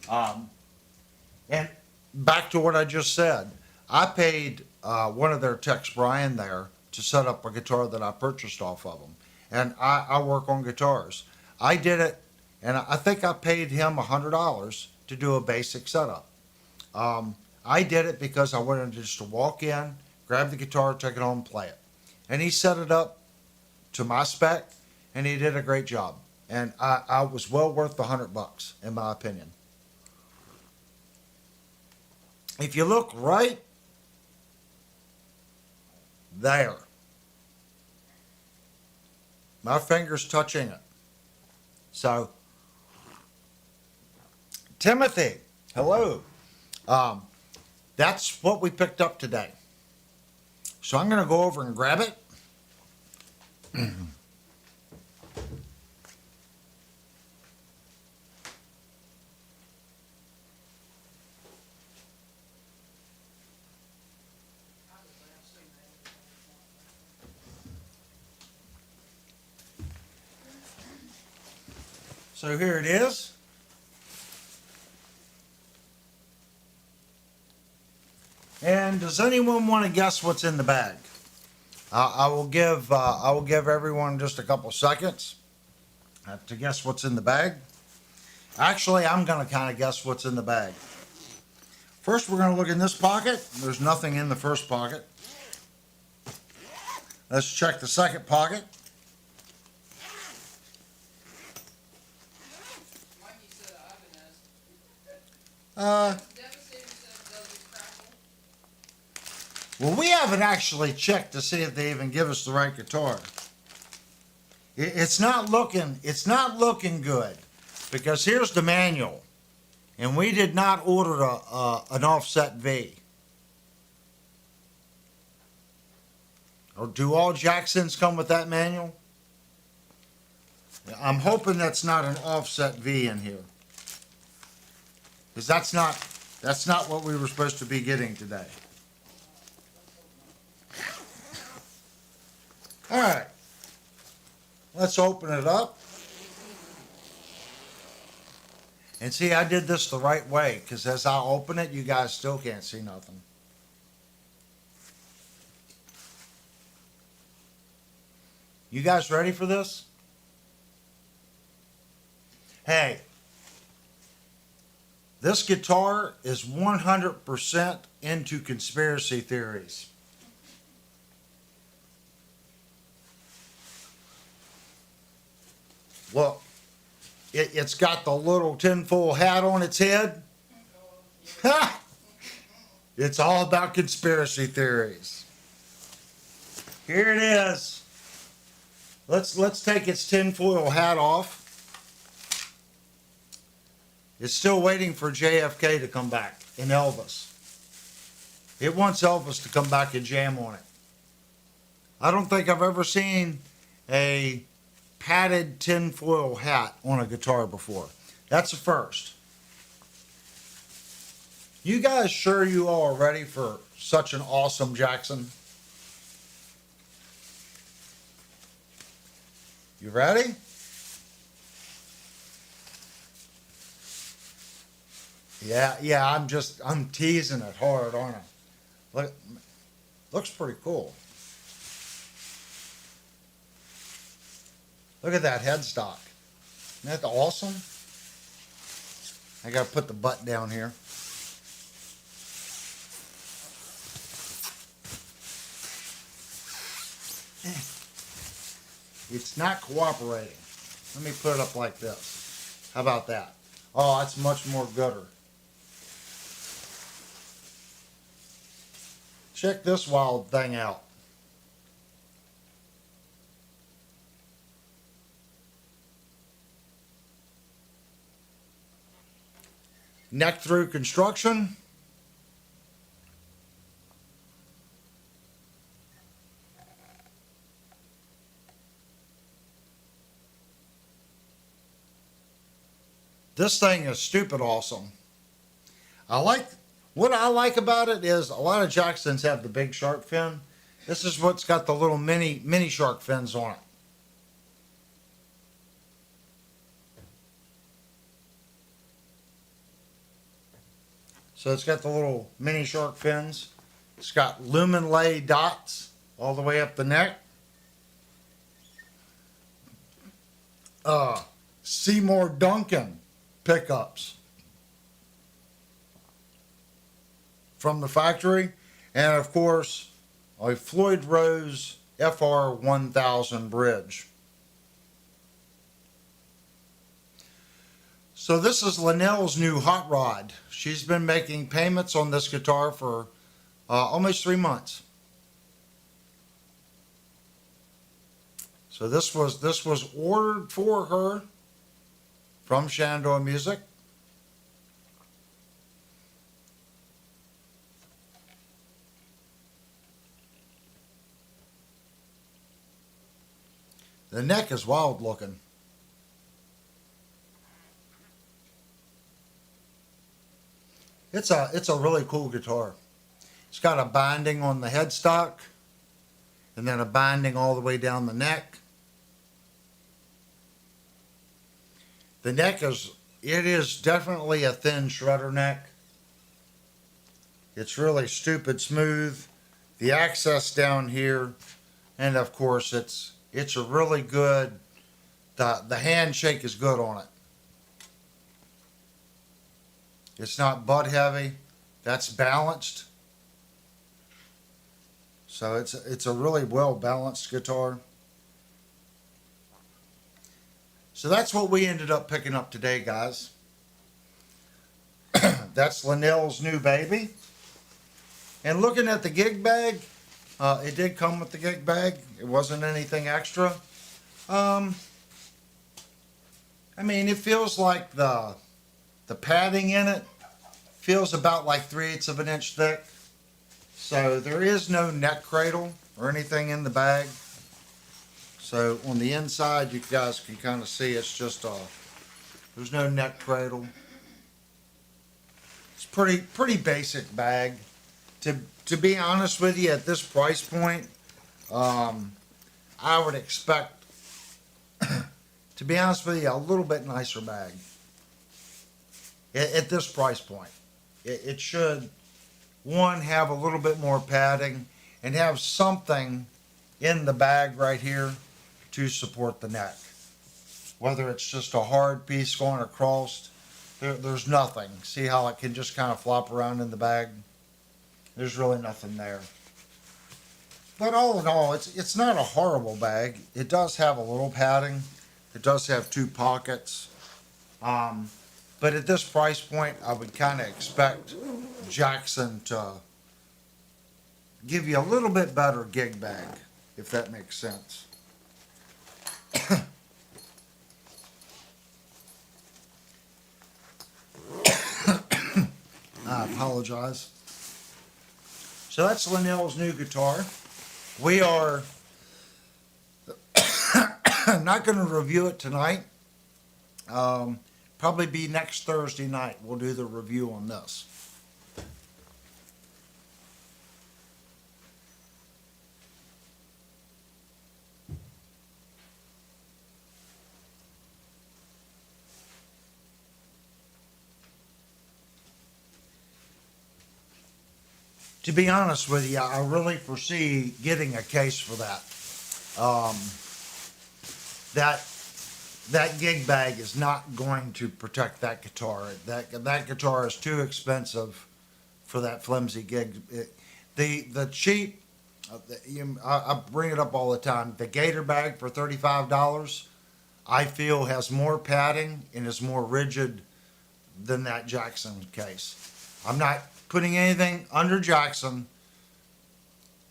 Speaker 1: And back to what I just said, I paid one of their techs, Brian, there to set up a guitar that I purchased off of them. And I work on guitars. I did it, and I think I paid him $100 to do a basic setup. I did it because I wanted just to walk in, grab the guitar, take it home, and play it. And he set it up to my spec, and he did a great job. And I was well worth the $100, in my opinion. If you look right there, my finger's touching it. So, Timothy, hello. That's what we picked up today. So I'm going to go over and grab it. So here it is. And does anyone want to guess what's in the bag? I will give everyone just a couple seconds to guess what's in the bag. Actually, I'm going to kind of guess what's in the bag. First, we're going to look in this pocket. There's nothing in the first pocket. Let's check the second pocket. Well, we haven't actually checked to see if they even give us the right guitar. It's not looking good, because here's the manual, and we did not order an offset V. Or do all Jacksons come with that manual? I'm hoping that's not an offset V in here, because that's not what we were supposed to be getting today. All right, let's open it up. And see, I did this the right way, because as I open it, you guys still can't see nothing. You guys ready for this? Hey, this guitar is 100% into conspiracy theories. Look, it's got the little tinfoil hat on its head. Ha! It's all about conspiracy theories. Here it is. Let's take its tinfoil hat off. It's still waiting for JFK to come back and Elvis. It wants Elvis to come back and jam on it. I don't think I've ever seen a padded tinfoil hat on a guitar before. That's a first. You guys sure you all are ready for such an awesome Jackson? You ready? Yeah, I'm teasing it hard, aren't I? Look, looks pretty cool. Look at that headstock. Isn't that awesome? I gotta put the butt down here. It's not cooperating. Let me put it up like this. How about that? Oh, that's much more gooder. Check this wild thing out. Neck through construction. This thing is stupid awesome. What I like about it is a lot of Jacksons have the big shark fin. This is what's got the little mini shark fins on it. So it's got the little mini shark fins. It's got lumen lay dots all the way up the neck. Seymour Duncan pickups from the factory, and of course a Floyd Rose FR 1000 bridge. So this is Linnell's new hot rod. She's been making payments on this guitar for almost 3 months. So this was ordered for her from Shenandoah Music. The neck is wild looking. It's a really cool guitar. It's got a binding on the headstock and then a binding all the way down the neck. The neck is definitely a thin shredder neck. It's really stupid smooth. The access down here, and of course it's a really good, the handshake is good on it. It's not butt heavy. That's balanced. So it's a really well balanced guitar. So that's what we ended up picking up today, guys. That's Linnell's new baby. And looking at the gig bag, it did come with the gig bag. It wasn't anything extra. I mean, it feels like the padding in it feels about like 3/8 of an inch thick. So there is no neck cradle or anything in the bag. So on the inside, you guys can kind of see it's just there's no neck cradle. It's pretty basic bag. To be honest with you, at this price point, I would expect, to be honest with you, a little bit nicer bag. At this price point, it should, one, have a little bit more padding and have something in the bag right here to support the neck. Whether it's just a hard piece going across, there's nothing. See how it can just kind of flop around in the bag? There's really nothing there. But all in all, it's not a horrible bag. It does have a little padding. It does have two pockets. But at this price point, I would kind of expect Jackson to give you a little bit better gig bag, if that makes sense. I apologize. So that's Linnell's new guitar. We are not going to review it tonight. Probably be next Thursday night. We'll do the review on this. To be honest with you, I really foresee getting a case for that. That gig bag is not going to protect that guitar. That guitar is too expensive for that flimsy gig. The cheap, I bring it up all the time. The Gator bag for $35, I feel has more padding and is more rigid than that Jackson case. I'm not putting anything under Jackson,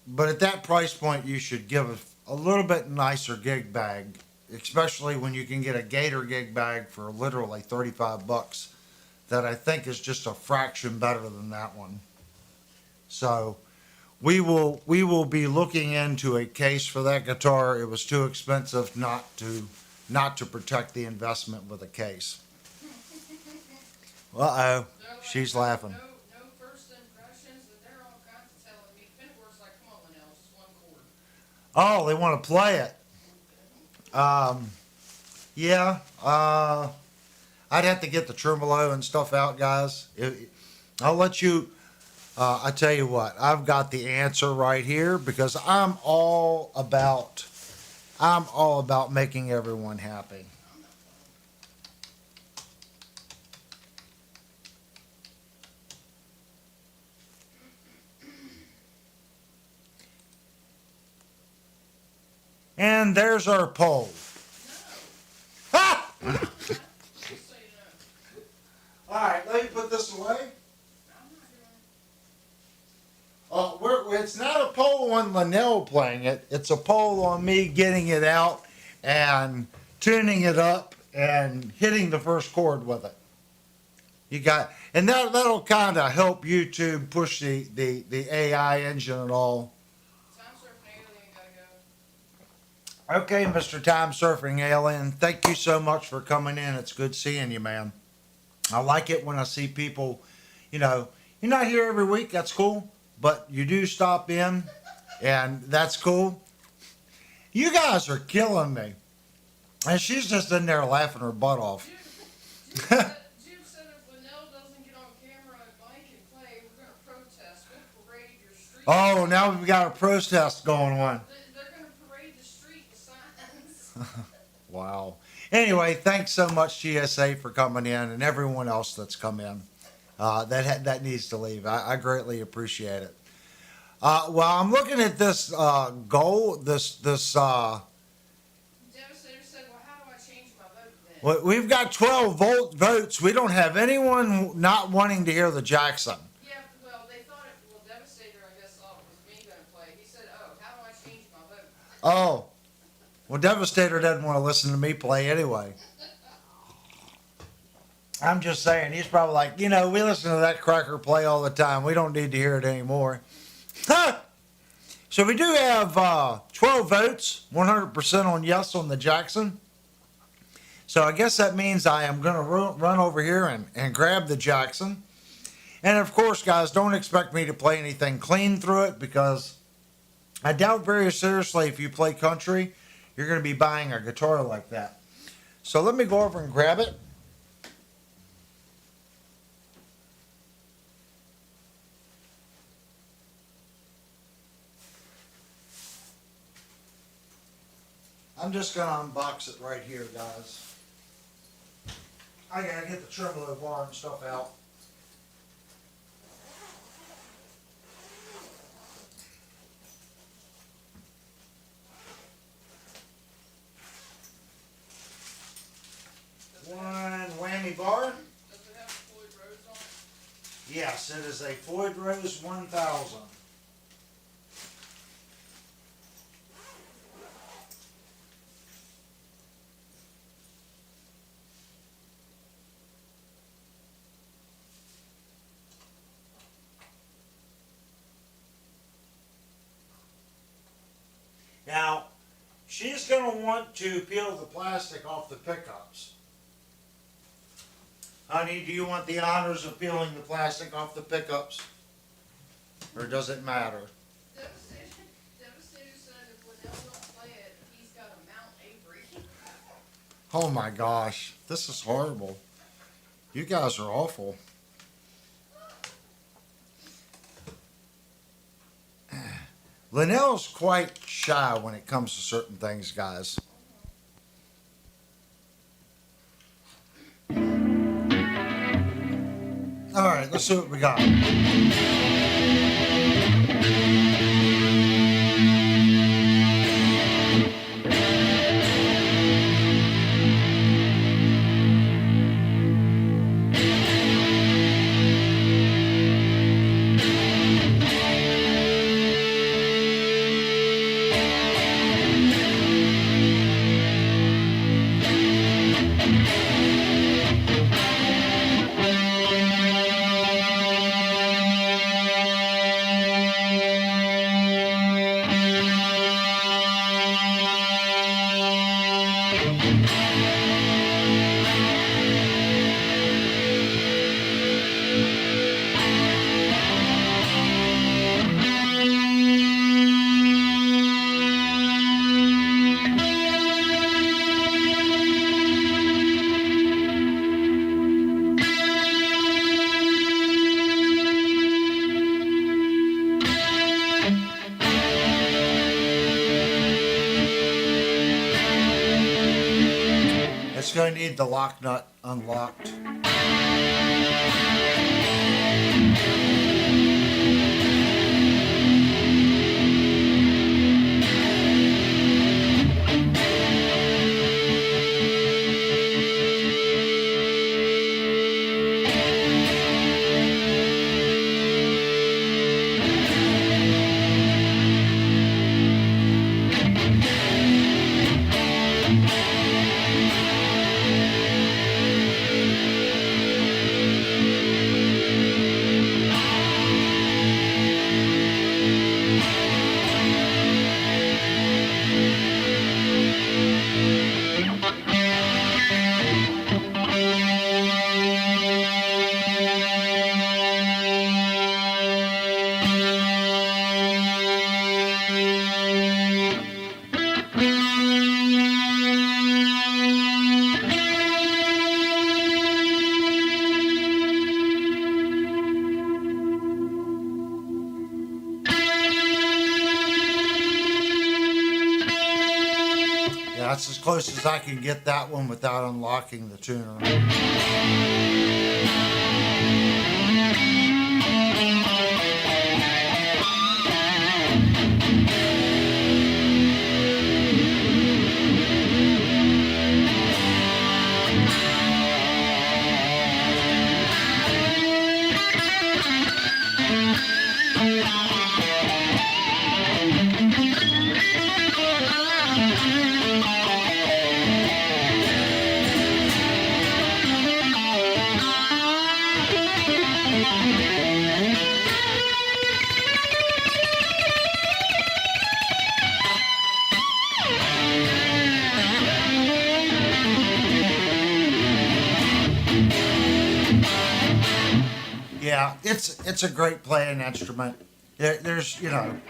Speaker 1: but at that price point, you should give a little bit nicer gig bag, especially when you can get a Gator gig bag for literally $35. That I think is just a fraction better than that one. So we will be looking into a case for that guitar. It was too expensive not to protect the investment with a case. Uh oh, she's laughing.
Speaker 2: No first impressions, but they're all kinds of telling me. Pennyworth's like, come on, Linnell, it's just one chord.
Speaker 1: Oh, they want to play it. Yeah. I'd have to get the tremolo and stuff out, guys. I'll let you. I tell you what, I've got the answer right here because I'm all about making everyone happy. And there's our poll. Ha!
Speaker 2: Just so you know.
Speaker 1: All right, let me put this away.
Speaker 2: I'm not doing it.
Speaker 1: It's not a poll on Linnell playing it. It's a poll on me getting it out and tuning it up and hitting the first chord with it. And that'll kind of help YouTube push the AI engine and all.
Speaker 2: Time surfing alien gotta go.
Speaker 1: Okay, Mr. Time Surfing Alien, thank you so much for coming in. It's good seeing you, man. I like it when I see people, you're not here every week, that's cool, but you do stop in, and that's cool. You guys are killing me. And she's just in there laughing her butt off.
Speaker 2: Jim said if Linnell doesn't get on camera and Mike can play, we're gonna protest. We'll parade your street.
Speaker 1: Oh, now we've got a protest going on.
Speaker 2: They're gonna parade the street with signs.
Speaker 1: Wow. Anyway, thanks so much, GSA, for coming in, and everyone else that's come in. That needs to leave. I greatly appreciate it. Well, I'm looking at this goal. This
Speaker 2: Devastator said, well, how do I change my vote then?
Speaker 1: we've got 12 votes. We don't have anyone not wanting to hear the Jackson.
Speaker 2: Yeah, well, they thought Devastator, I guess, thought it was me gonna play. He said, oh, how do I change my vote?
Speaker 1: Oh, well, Devastator doesn't want to listen to me play anyway. I'm just saying, he's probably like, we listen to that cracker play all the time. We don't need to hear it anymore. So we do have 12 votes, 100% on yes on the Jackson. So I guess that means I am going to run over here and grab the Jackson. And of course, guys, don't expect me to play anything clean through it because I doubt very seriously if you play country, you're going to be buying a guitar like that. So let me go over and grab it. I'm just gonna unbox it right here, guys. I gotta get the tremolo bar and stuff out. One whammy bar.
Speaker 2: Does it have Floyd Rose on it?
Speaker 1: Yes, it is a Floyd Rose 1000. Now, she's going to want to peel the plastic off the pickups. Honey, do you want the honors of peeling the plastic off the pickups? Or does it matter?
Speaker 2: Devastator said if Linnell don't play it, he's got a Mount Avery.
Speaker 1: Oh my gosh, this is horrible. You guys are awful. Linnell's quite shy when it comes to certain things, guys. All right, let's see what we got. It's going to need the lock nut unlocked. Yeah, that's as close as I can get that one without unlocking the tuner. Yeah, it's a great playing instrument. There's, you know.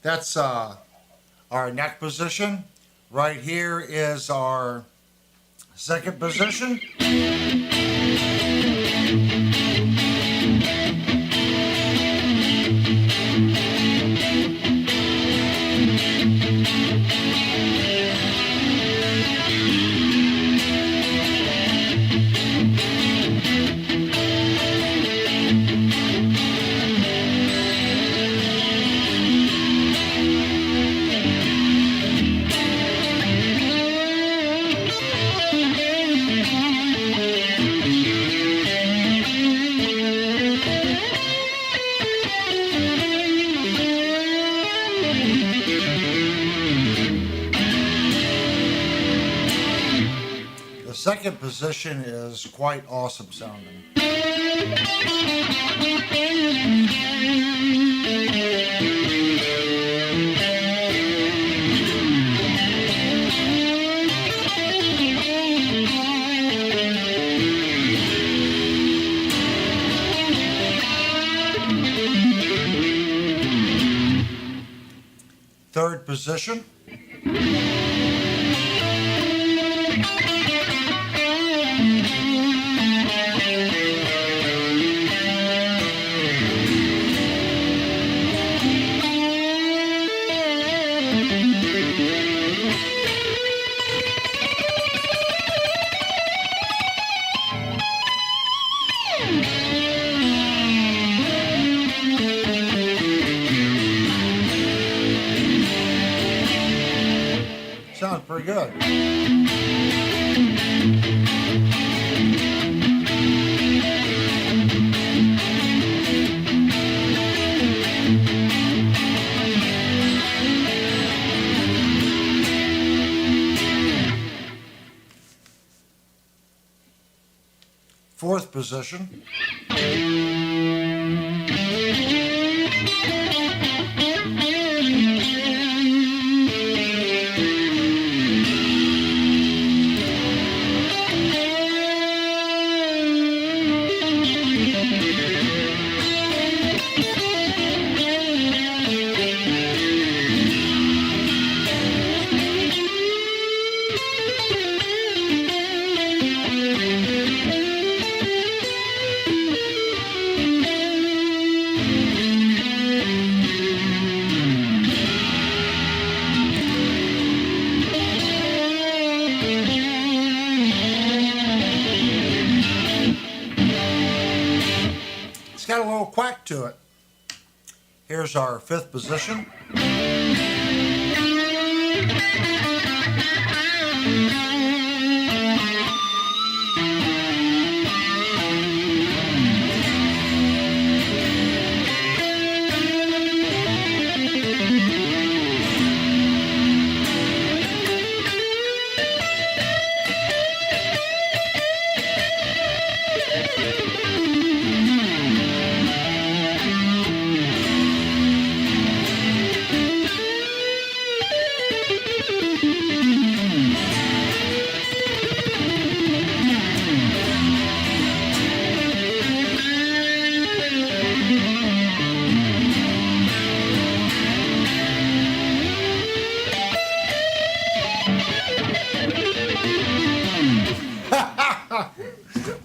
Speaker 1: That's our neck position. Right here is our second position. The second position is quite awesome sounding. Third position. Sounds pretty good. Fourth position. It's got a little quack to it. Here's our fifth position.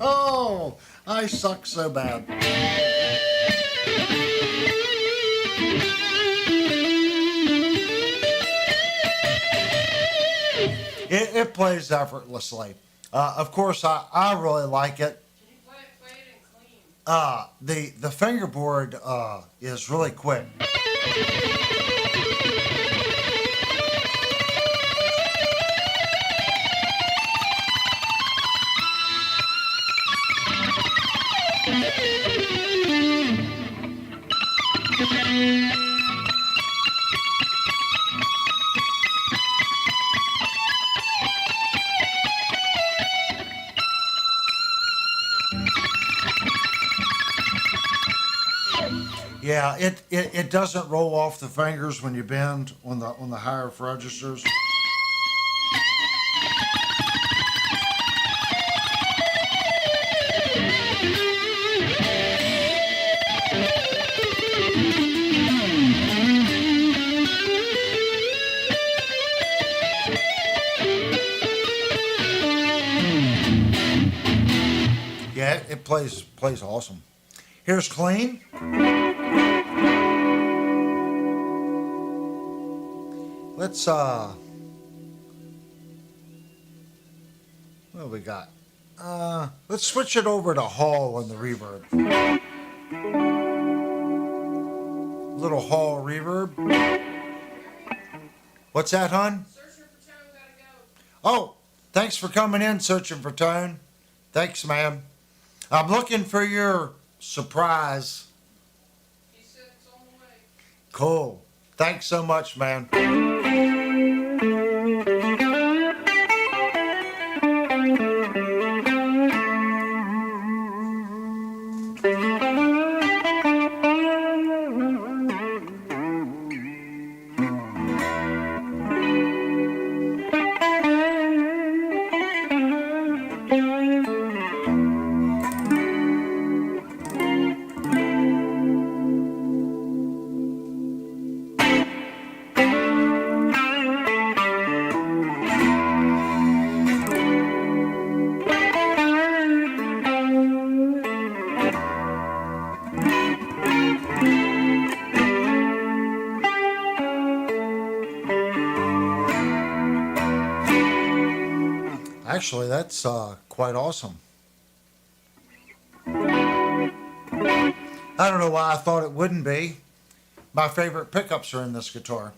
Speaker 1: Oh, I suck so bad. It plays effortlessly. Of course, I really like it.
Speaker 2: Can you play it and clean?
Speaker 1: The fingerboard is really quick. Yeah, it doesn't roll off the fingers when you bend on the higher registers. it plays awesome. Here's clean. Let's what do we got? Let's switch it over to Hall on the reverb. Little Hall reverb. What's that, hon?
Speaker 2: Searching for tone, gotta go.
Speaker 1: Oh, thanks for coming in, searching for tone. Thanks, ma'am. I'm looking for your surprise.
Speaker 2: He said it's on the way.
Speaker 1: Cool. Thanks so much, man. Actually, that's quite awesome. I don't know why I thought it wouldn't be. My favorite pickups are in this guitar.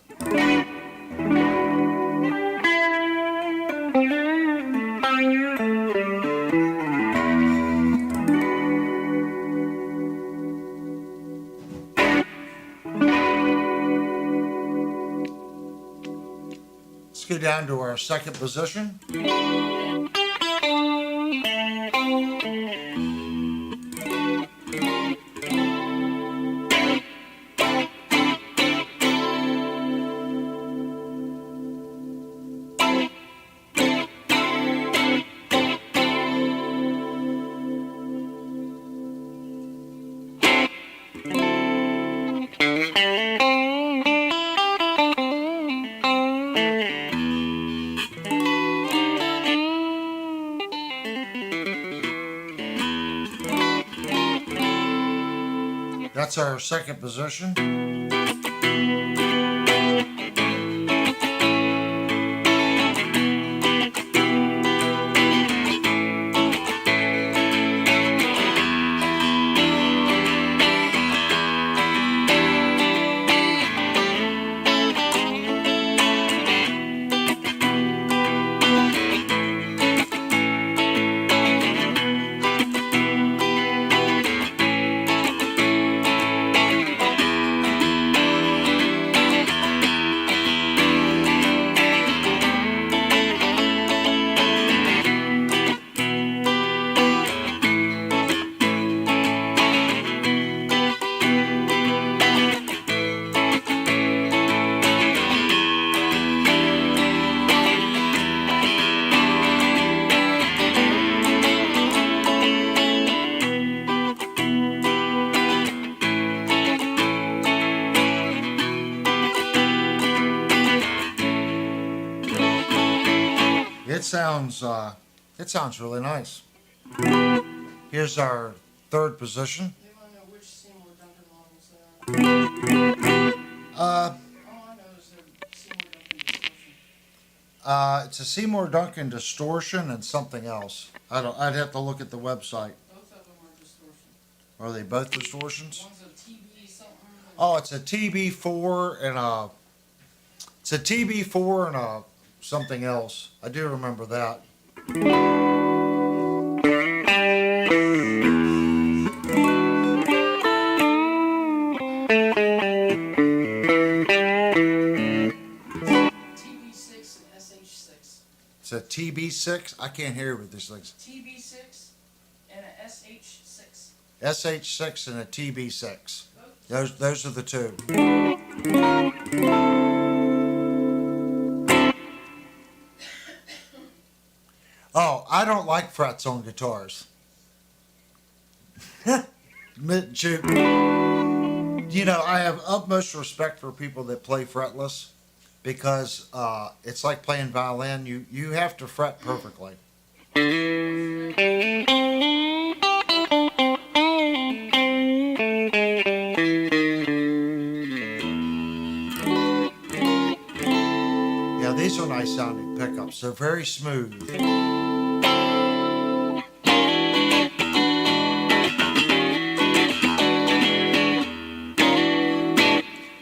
Speaker 1: Let's go down to our second position. That's our second position. It sounds really nice. Here's our third position.
Speaker 2: They want to know which Seymour Duncan models they are.
Speaker 1: Uh,
Speaker 2: All I know is they're Seymour Duncan distortion.
Speaker 1: it's a Seymour Duncan distortion and something else. I'd have to look at the website.
Speaker 2: Both of them are distortion.
Speaker 1: Are they both distortions?
Speaker 2: One's a TB something.
Speaker 1: Oh, it's a TB4 and a. It's a TB4 and a something else. I do remember that.
Speaker 2: TB6 and SH6.
Speaker 1: It's a TB6. I can't hear with these things.
Speaker 2: TB6 and a SH6.
Speaker 1: SH6 and a TB6. Those are the two. Oh, I don't like frets on guitars. You know, I have utmost respect for people that play fretless because it's like playing violin. You have to fret perfectly. nice sounding pickups. They're very smooth.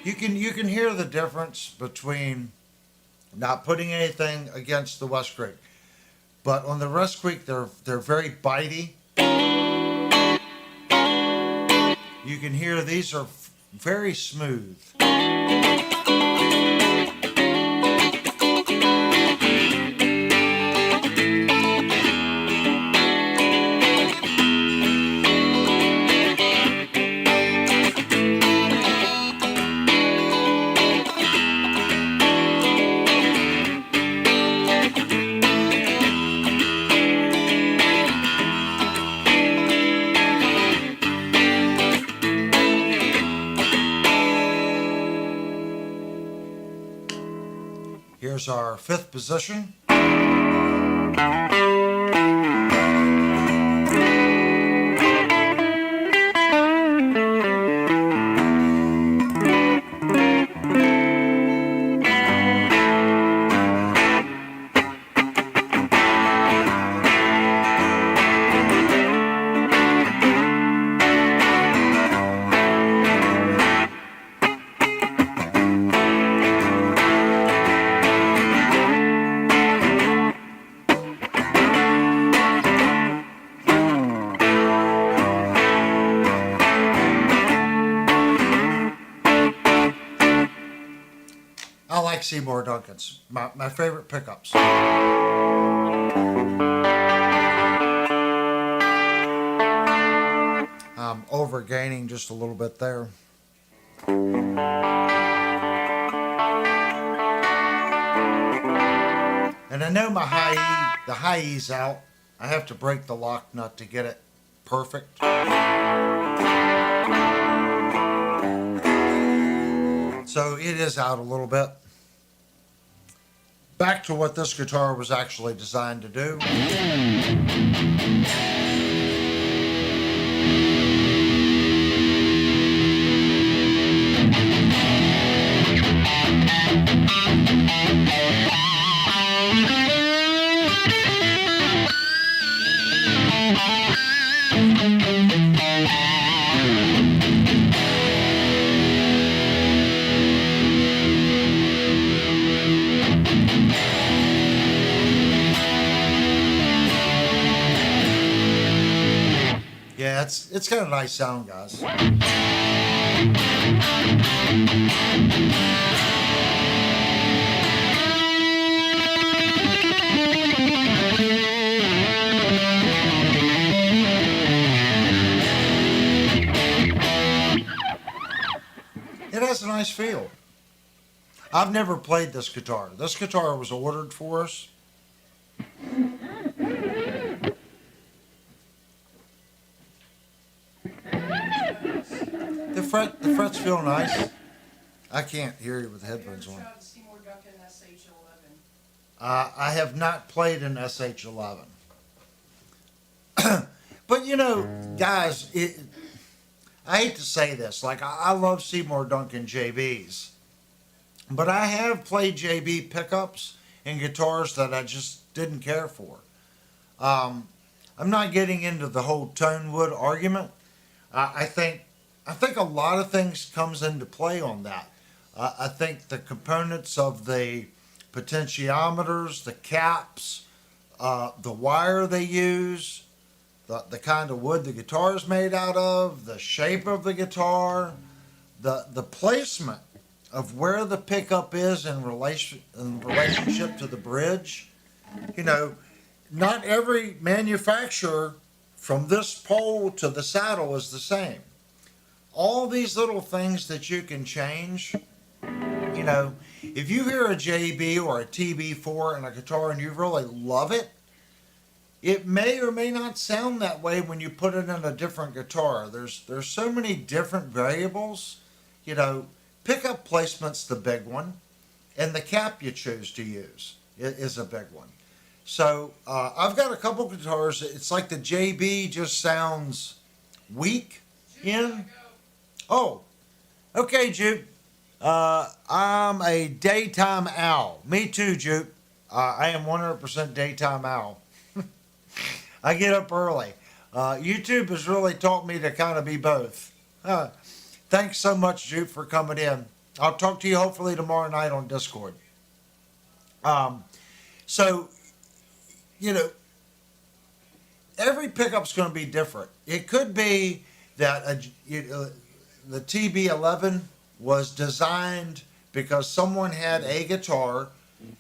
Speaker 1: You can hear the difference between, not putting anything against the WestCreek, but on the WestCreek they're very bitey. You can hear these are very smooth. Here's our fifth position. I like Seymour Duncan's, my favorite pickups. I'm over gaining just a little bit there. And I know my the high E's out. I have to break the lock nut to get it perfect. So it is out a little bit. Back to what this guitar was actually designed to do. Yeah, it's got a nice sound, guys. It has a nice feel. I've never played this guitar. This guitar was ordered for us. The frets feel nice. I can't hear you with headphones on.
Speaker 2: Tried the Seymour Duncan SH11.
Speaker 1: I have not played an SH11. But you know, guys, I hate to say this. Like, I love Seymour Duncan JBs. But I have played JB pickups and guitars that I just didn't care for. I'm not getting into the whole tone wood argument. I think a lot of things comes into play on that. I think the components of the potentiometers, the caps, the wire they use, the kind of wood the guitar is made out of, the shape of the guitar, the placement of where the pickup is in relationship to the bridge. You know, not every manufacturer from this pole to the saddle is the same. All these little things that you can change, you know, if you hear a JB or a TB4 in a guitar and you really love it, it may or may not sound that way when you put it in a different guitar. There's so many different variables. You know, pickup placement's the big one, and the cap you choose to use is a big one. So I've got a couple guitars. It's like the JB just sounds weak in. Oh, okay, Jupe. I'm a daytime owl. Me too, Jupe. I am 100% daytime owl. I get up early. YouTube has really taught me to kind of be both. Thanks so much, Jupe, for coming in. I'll talk to you hopefully tomorrow night on Discord. Um, so, you know, every pickup's going to be different. It could be that the TB11 was designed because someone had a guitar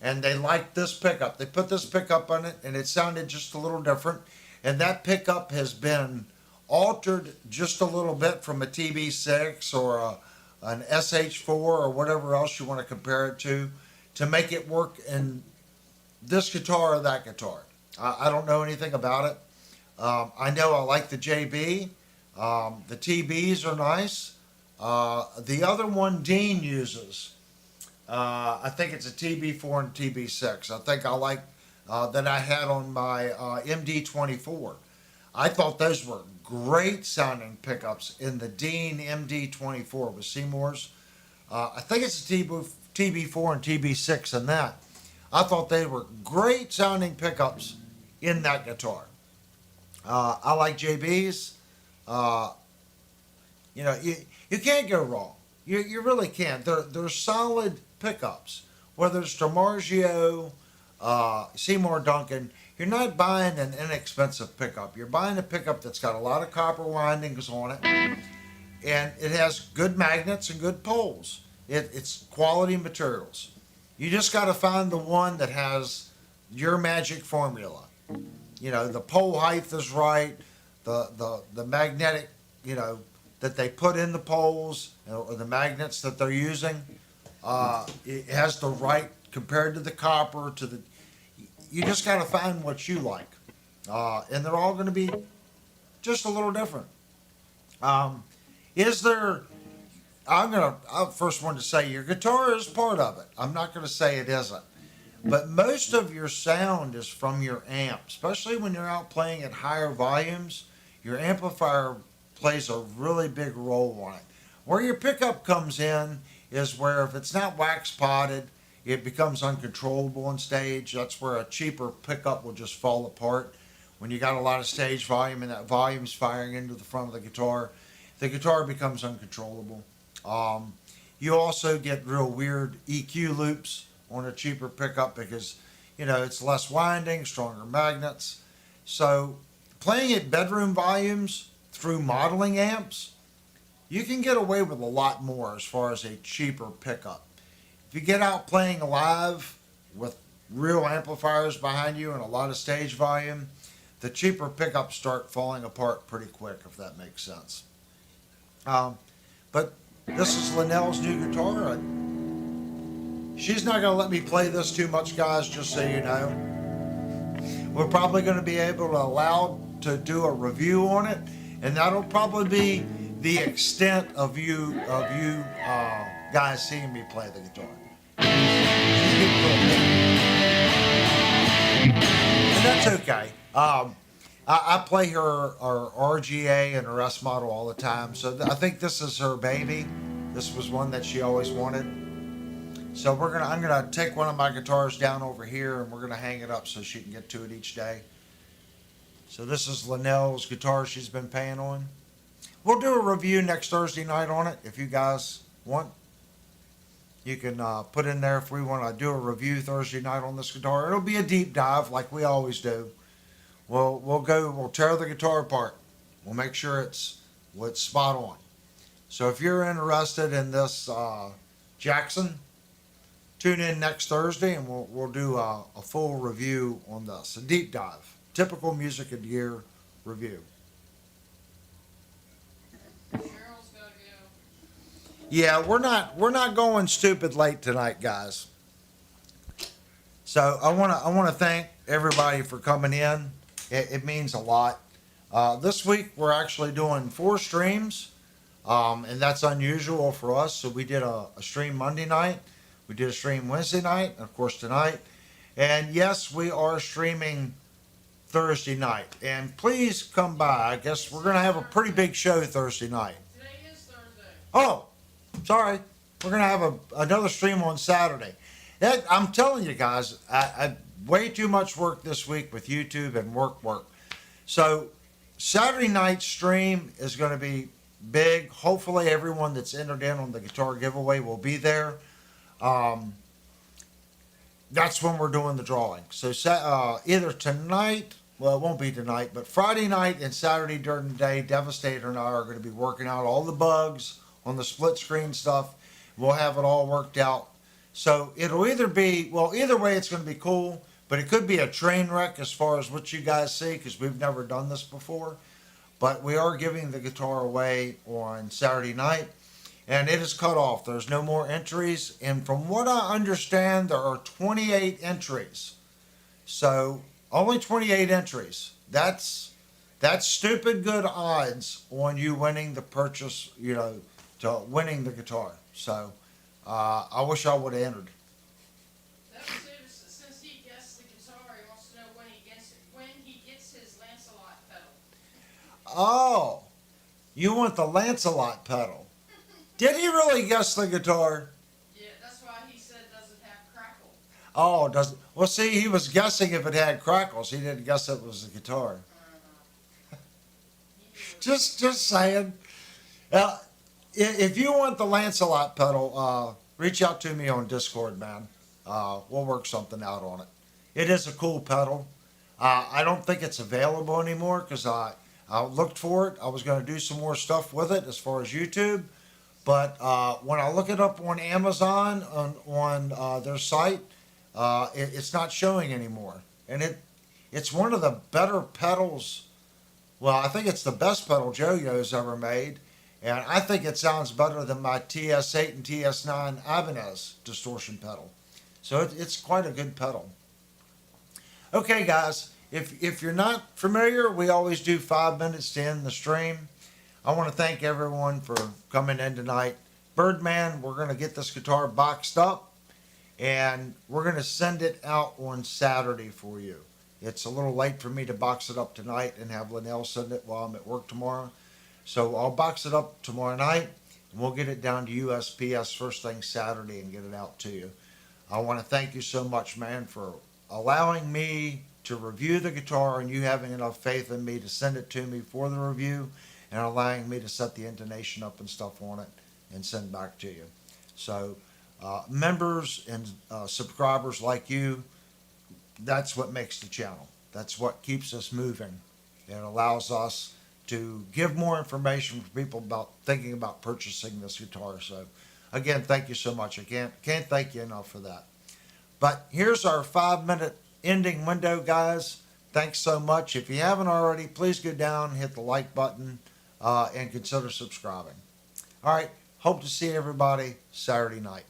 Speaker 1: and they liked this pickup. They put this pickup on it and it sounded just a little different. And that pickup has been altered just a little bit from a TB6 or an SH4 or whatever else you want to compare it to make it work in this guitar or that guitar. I don't know anything about it. I know I like the JB. The TBs are nice. The other one Dean uses, I think it's a TB4 and TB6. I think I like that I had on my MD24. I thought those were great sounding pickups in the Dean MD24 with Seymour's. I think it's a TB4 and TB6 in that. I thought they were great sounding pickups in that guitar. I like JBs. You can't go wrong. You really can't. They're solid pickups. Whether it's DiMarzio, Seymour Duncan, you're not buying an inexpensive pickup. You're buying a pickup that's got a lot of copper windings on it, and it has good magnets and good poles. It's quality materials. You just got to find the one that has your magic formula. The pole height is right, the magnetic, that they put in the poles or the magnets that they're using. It has the right compared to the copper you just got to find what you like, and they're all going to be just a little different. Is there? I'm first one to say your guitar is part of it. I'm not going to say it isn't, but most of your sound is from your amp, especially when you're out playing at higher volumes. Your amplifier plays a really big role on it. Where your pickup comes in is where if it's not wax potted, it becomes uncontrollable on stage. That's where a cheaper pickup will just fall apart. When you got a lot of stage volume and that volume's firing into the front of the guitar becomes uncontrollable. You also get real weird EQ loops on a cheaper pickup because, it's less winding, stronger magnets. So playing at bedroom volumes through modeling amps, you can get away with a lot more as far as a cheaper pickup. If you get out playing live with real amplifiers behind you and a lot of stage volume, the cheaper pickups start falling apart pretty quick, if that makes sense. But this is Linnell's new guitar. She's not going to let me play this too much, guys, just so you know. We're probably going to be able to allow to do a review on it, and that'll probably be the extent of you guys seeing me play the guitar. And that's okay. I play her RGA and her S model all the time, so I think this is her baby. This was one that she always wanted. So I'm gonna take one of my guitars down over here and we're gonna hang it up so she can get to it each day. So this is Linnell's guitar she's been paying on. We'll do a review next Thursday night on it if you guys want. You can put in there if we want to do a review Thursday night on this guitar. It'll be a deep dive like we always do. We'll tear the guitar apart. We'll make sure it's spot on. So if you're interested in this Jackson, tune in next Thursday and we'll do a full review on this, a deep dive, typical music of the year review.
Speaker 2: Cheryl's gotta go.
Speaker 1: Yeah, we're not going stupid late tonight, guys. So I want to thank everybody for coming in. It means a lot. This week we're actually doing 4 streams, and that's unusual for us. So we did a stream Monday night, we did a stream Wednesday night, and of course tonight. And yes, we are streaming Thursday night. And please come by. I guess we're gonna have a pretty big show Thursday night.
Speaker 2: Today is Thursday.
Speaker 1: Oh, sorry. We're gonna have another stream on Saturday. I'm telling you guys, I way too much work this week with YouTube and work. So Saturday night stream is going to be big. Hopefully, everyone that's entered in on the guitar giveaway will be there. Um, that's when we're doing the drawing. So either tonight, well, it won't be tonight, but Friday night and Saturday during the day, Devastator and I are going to be working out all the bugs on the split screen stuff. We'll have it all worked out. So it'll either be, well, either way, it's going to be cool, but it could be a train wreck as far as what you guys see because we've never done this before. But we are giving the guitar away on Saturday night, and it is cut off. There's no more entries, and from what I understand, there are 28 entries. So only 28 entries. That's stupid good odds on you winning the purchase. To winning the guitar. So I wish I would have entered.
Speaker 2: That was it. Since he guessed the guitar, he wants to know when he gets his Lancelot pedal.
Speaker 1: Oh, you want the Lancelot pedal? Did he really guess the guitar?
Speaker 2: Yeah, that's why he said does it have crackle.
Speaker 1: Oh, does well? See, he was guessing if it had crackles. He didn't guess it was the guitar. Just saying. If you want the Lancelot pedal, reach out to me on Discord, man. We'll work something out on it. It is a cool pedal. I don't think it's available anymore because I looked for it. I was going to do some more stuff with it as far as YouTube. But when I look it up on Amazon, on their site, it's not showing anymore. And it's one of the better pedals. Well, I think it's the best pedal Yo-Yo's ever made. And I think it sounds better than my TS8 and TS9 Ibanez distortion pedal. So it's quite a good pedal. Okay, guys, if you're not familiar, we always do 5 minutes to end the stream. I want to thank everyone for coming in tonight. Birdman, we're going to get this guitar boxed up, and we're going to send it out on Saturday for you. It's a little late for me to box it up tonight and have Linnell send it while I'm at work tomorrow. So I'll box it up tomorrow night, and we'll get it down to USPS first thing Saturday and get it out to you. I want to thank you so much, man, for allowing me to review the guitar and you having enough faith in me to send it to me for the review and allowing me to set the intonation up and stuff on it and send back to you. So members and subscribers like you, that's what makes the channel. That's what keeps us moving. It allows us to give more information for people about thinking about purchasing this guitar. So again, thank you so much. I can't thank you enough for that. But here's our 5-minute ending window, guys. Thanks so much. If you haven't already, please go down, hit the like button, and consider subscribing. All right. Hope to see everybody Saturday night.